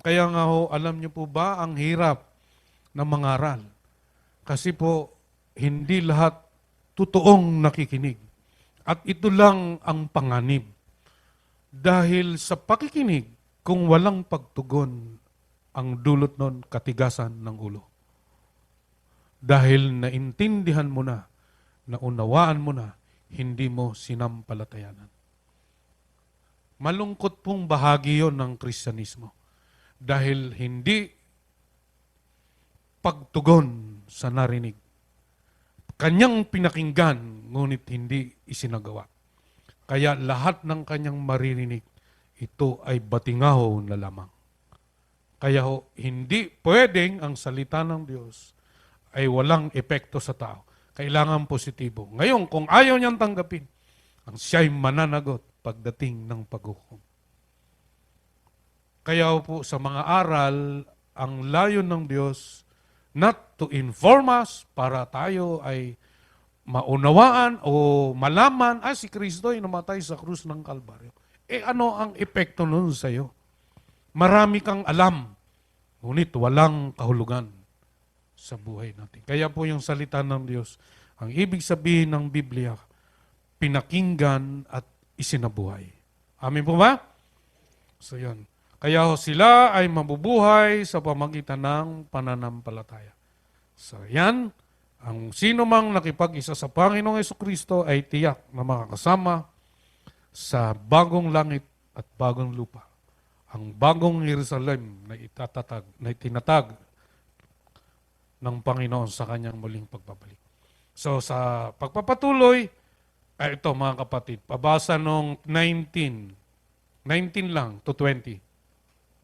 Kaya nga alam niyo po ba ang hirap na mangaral? Kasi po, hindi lahat totoong nakikinig. At ito lang ang panganib. Dahil sa pakikinig, kung walang pagtugon ang dulot nun, katigasan ng ulo. Dahil naintindihan mo na, naunawaan mo na, hindi mo sinampalatayanan. Malungkot pong bahagi yon ng Kristyanismo. Dahil hindi pagtugon sa narinig. Kanyang pinakinggan, ngunit hindi isinagawa. Kaya lahat ng kanyang maririnig, ito ay batingaw na lamang. Kaya hindi pwedeng ang salita ng Diyos ay walang epekto sa tao. Kailangan positibo. Ngayon, kung ayaw niyang tanggapin, ang siya'y mananagot pagdating ng paghukom. Kaya po sa mga aral, ang layon ng Diyos, not to inform us para tayo ay maunawaan o malaman, si Kristo ay namatay sa krus ng Kalbaryo. Ano ang epekto nun sa iyo? Marami kang alam, ngunit walang kahulugan sa buhay natin. Kaya po yung salita ng Diyos, ang ibig sabihin ng Biblia, pinakinggan at isinabuhay. Amin po ba? So yun. Kaya sila ay mabubuhay sa pamagitan ng pananampalataya. So yan, ang sino mang nakipag-isa sa Panginoong Jesucristo ay tiyak na makakasama sa bagong langit at bagong lupa. Ang bagong Jerusalem na itinatag ng Panginoon sa kanyang muling pagbabalik. So sa pagpapatuloy, ito mga kapatid, pabasa nung 19 lang to 20.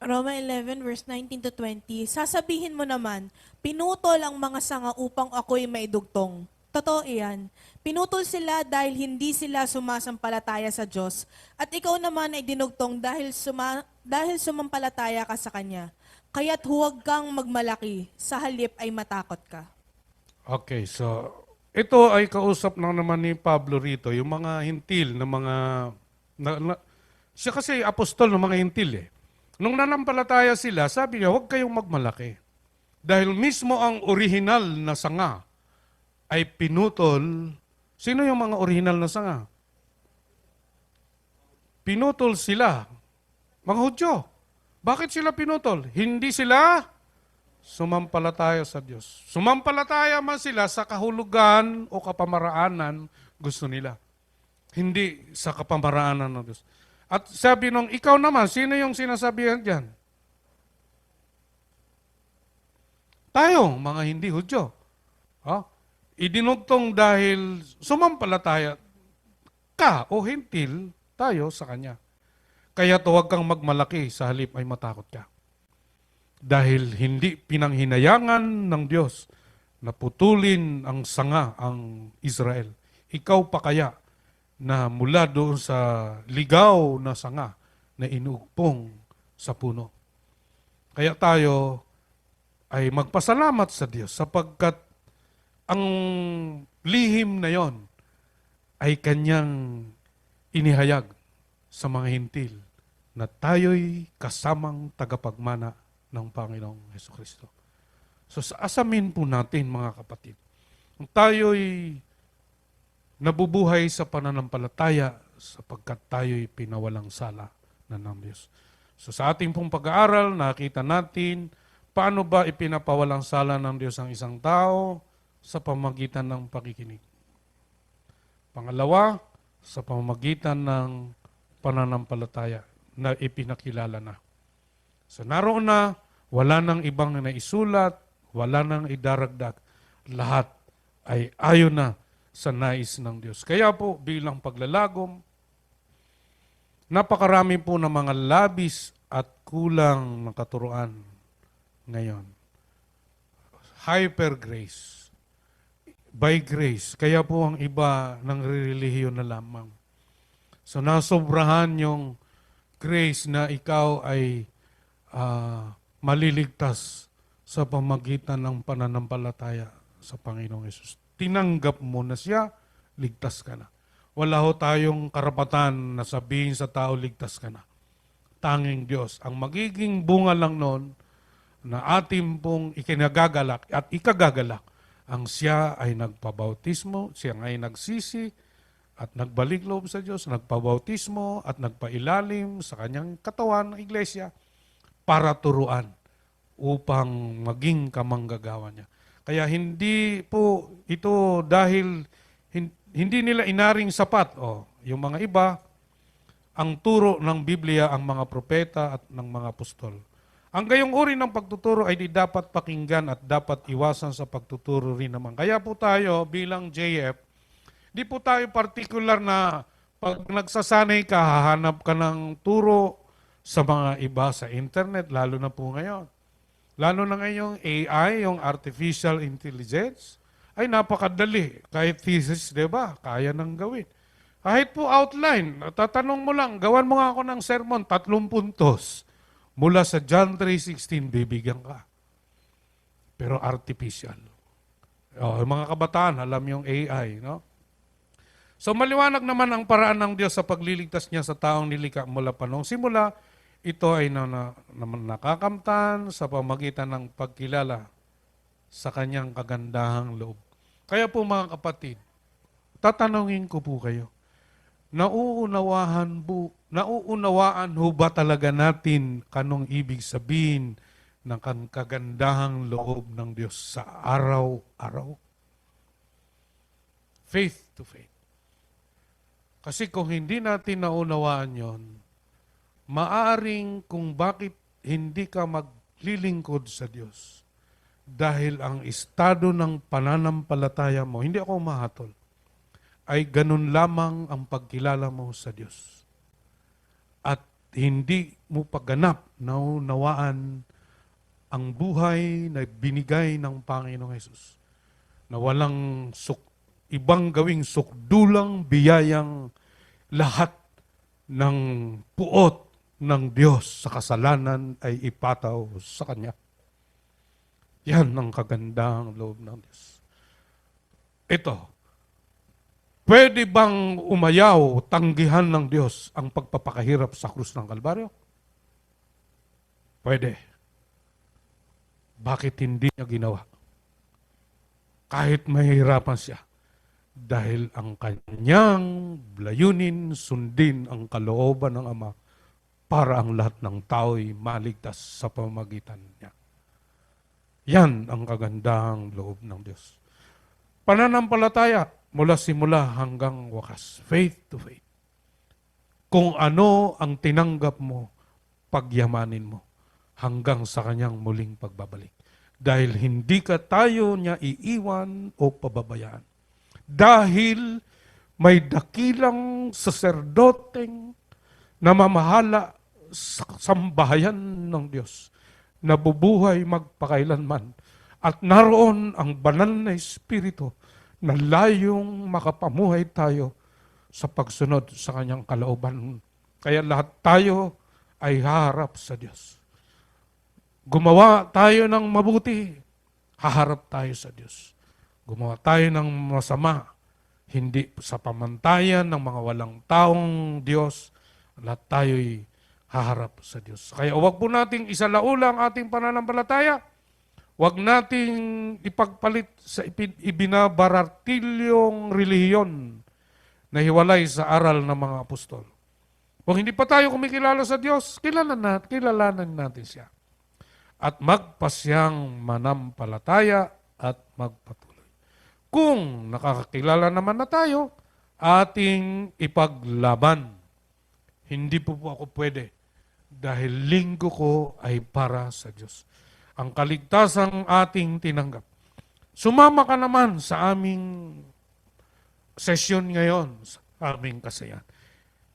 Roma 11 verse 19 to 20, sasabihin mo naman, pinutol ang mga sanga upang ako'y maidugtong. Totoo iyan. Pinutol sila dahil hindi sila sumasampalataya sa Diyos. At ikaw naman ay dinugtong dahil sumampalataya ka sa Kanya. Kaya't huwag kang magmalaki, sa halip ay matakot ka. Okay, so ito ay kausap na naman ni Pablo rito, yung mga hintil na mga... siya kasi apostol ng mga hintil eh. Nung nanampalataya sila, sabi niya, huwag kayong magmalaki. Dahil mismo ang orihinal na sanga ay pinutol. Sino yung mga orihinal na sanga? Pinutol sila. Mga Hudyo. Bakit sila pinutol? Hindi sila sumampalataya sa Diyos. Sumampalataya man sila sa kahulugan o kapamaraanan gusto nila. Hindi sa kapamaraanan ng Diyos. At sabi nung, ikaw naman, sino yung sinasabihan dyan? Tayo, mga hindi Hudyo. Idinugtong dahil sumampalataya ka o hintil tayo sa Kanya. Kaya huwag kang magmalaki, sa halip ay matakot ka. Dahil hindi pinanghinayangan ng Diyos na putulin ang sanga, ang Israel. Ikaw pa kaya na mula doon sa ligaw na sanga na inugpong sa puno. Kaya tayo ay magpasalamat sa Diyos sapagkat ang lihim na yon ay Kanyang inihayag sa mga hintil na tayo'y kasamang tagapagmana ng Panginoong Jesucristo. So asamin po natin mga kapatid, kung tayo'y nabubuhay sa pananampalataya sapagkat tayo'y pinawalang sala na ng Diyos. So sa ating pong pag-aaral, nakita natin paano ba ipinapawalang sala ng Diyos ang isang tao sa pamamagitan ng pakikinig. Pangalawa, sa pamamagitan ng pananampalataya na ipinakilala na. So naroon na, wala nang ibang naisulat, wala nang idaragdag. Lahat ay ayon na sa nais ng Diyos. Kaya po, bilang paglalagom, napakarami po ng mga labis at kulang na katuruan ngayon. Hyper grace. By grace. Kaya po ang iba ng relihiyon na lamang. So nasobrahan yung grace na ikaw ay maliligtas sa pamagitan ng pananampalataya sa Panginoong Yesus. Tinanggap mo na siya, ligtas ka na. Wala ho tayong karapatan na sabihin sa tao, ligtas ka na. Tanging Diyos. Ang magiging bunga lang noon na ating pong ikinagagalak at ikagagalak, ang siya ay nagpabautismo, siya ay nagsisi at nagbalik loob sa Diyos, nagpabautismo at nagpailalim sa kanyang katawan ng iglesia para turuan upang maging kamanggagawa niya. Kaya hindi po ito dahil hindi nila inaring sapat. Yung mga iba, ang turo ng Biblia, ang mga propeta at ng mga apostol. Ang gayong uri ng pagtuturo ay di dapat pakinggan at dapat iwasan sa pagtuturo rin naman. Kaya po tayo bilang JF, di po tayo particular na pag nagsasanay ka, hahanap ka ng turo sa mga iba sa internet, lalo na po ngayon. Lalo na ngayong AI, yung artificial intelligence, ay napakadali. Kahit thesis, di ba? Kaya nang gawin. Kahit po outline, tatanong mo lang, gawan mo nga ako ng sermon, 3 puntos. Mula sa John 3:16, bibigyan ka. Pero artificial. Yung mga kabataan, alam yung AI, no? So maliwanag naman ang paraan ng Diyos sa pagliligtas niya sa taong nilikha mula pa noong simula. Ito ay nakakamtan sa pamagitan ng pagkilala sa kanyang kagandahang loob. Kaya po mga kapatid, tatanungin ko po kayo, nauunawaan ho ba talaga natin kanong ibig sabihin ng kagandahang loob ng Diyos sa araw-araw? Faith to faith. Kasi kung hindi natin naunawaan yon, maaring kung bakit hindi ka maglilingkod sa Diyos dahil ang estado ng pananampalataya mo, hindi ako mahatol, ay ganun lamang ang pagkilala mo sa Diyos. At hindi mo pagganap naunawaan ang buhay na binigay ng Panginoong Hesus, na walang ibang gawing sukdulang biyayang lahat ng puot ng Diyos sa kasalanan ay ipataw sa Kanya. Yan ang kagandahang loob ng Diyos. Ito, pwede bang umayaw, tanggihan ng Diyos ang pagpapakahirap sa krus ng Kalbaryo? Pwede. Bakit hindi niya ginawa? Kahit mahihirapan siya. Dahil ang kanyang layunin, sundin ang kalooban ng Ama para ang lahat ng tao'y maligtas sa pamamagitan niya. Yan ang kagandahang loob ng Diyos. Pananampalataya mula simula hanggang wakas. Faith to faith. Kung ano ang tinanggap mo, pagyamanin mo hanggang sa kanyang muling pagbabalik. Dahil hindi ka tayo niya iiwan o pababayaan. Dahil may dakilang saserdoteng namamahala sa sambahayan ng Diyos, nabubuhay magpakailanman, at naroon ang banal na Espiritu na layong makapamuhay tayo sa pagsunod sa kanyang kalooban. Kaya lahat tayo ay haharap sa Diyos. Gumawa tayo ng mabuti, haharap tayo sa Diyos. Gumawa tayo ng masama, hindi sa pamantayan ng mga walang taong Diyos, lahat tayo'y haharap sa Diyos. Kaya huwag po nating isalaula ang ating pananampalataya. Huwag nating ipagpalit sa ibinabarartilyong relihiyon na hiwalay sa aral ng mga apostol. Kung hindi pa tayo kumikilala sa Diyos, kilalanan natin siya. At magpasyang manampalataya at magpatuloy. Kung nakakakilala naman na tayo, ating ipaglaban. Hindi po ako pwede dahil linggo ko ay para sa Diyos. Ang kaligtasang ating tinanggap. Sumama ka naman sa aming session ngayon, sa aming kasayan.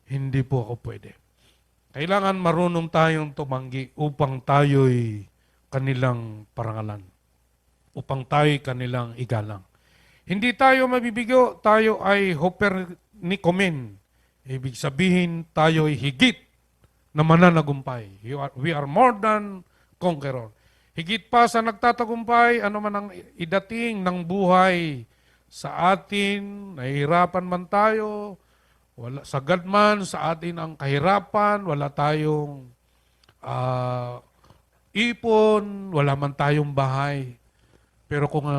Hindi po ako pwede. Kailangan marunong tayong tumanggi upang tayo'y kanilang parangalan. Upang tayo'y kanilang igalang. Hindi tayo mabibigyo, tayo ay hopernikomen. Ibig sabihin, tayo ay higit na mananagumpay. We are more than conqueror. Higit pa sa nagtatagumpay, ano man ang idating ng buhay sa atin, nahihirapan man tayo, wala, sagad man sa atin ang kahirapan, wala tayong ipon, wala man tayong bahay. Pero kung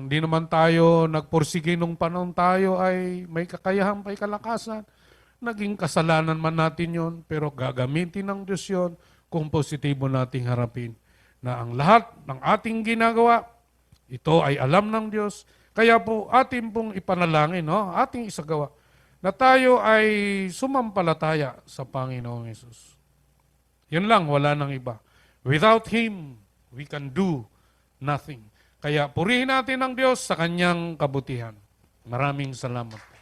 hindi naman tayo nagpursige nung panahon tayo ay may kakayahan, may kalakasan, naging kasalanan man natin yon, pero gagamitin ng Diyos yon kung positibo nating harapin. na ang lahat ng ating ginagawa, ito ay alam ng Diyos. Kaya po atin pong ipanalangin, no? Ating isagawa, na tayo ay sumampalataya sa Panginoong Yesus. Yun lang, wala nang iba. Without Him, we can do nothing. Kaya purihin natin ang Diyos sa Kanyang kabutihan. Maraming salamat.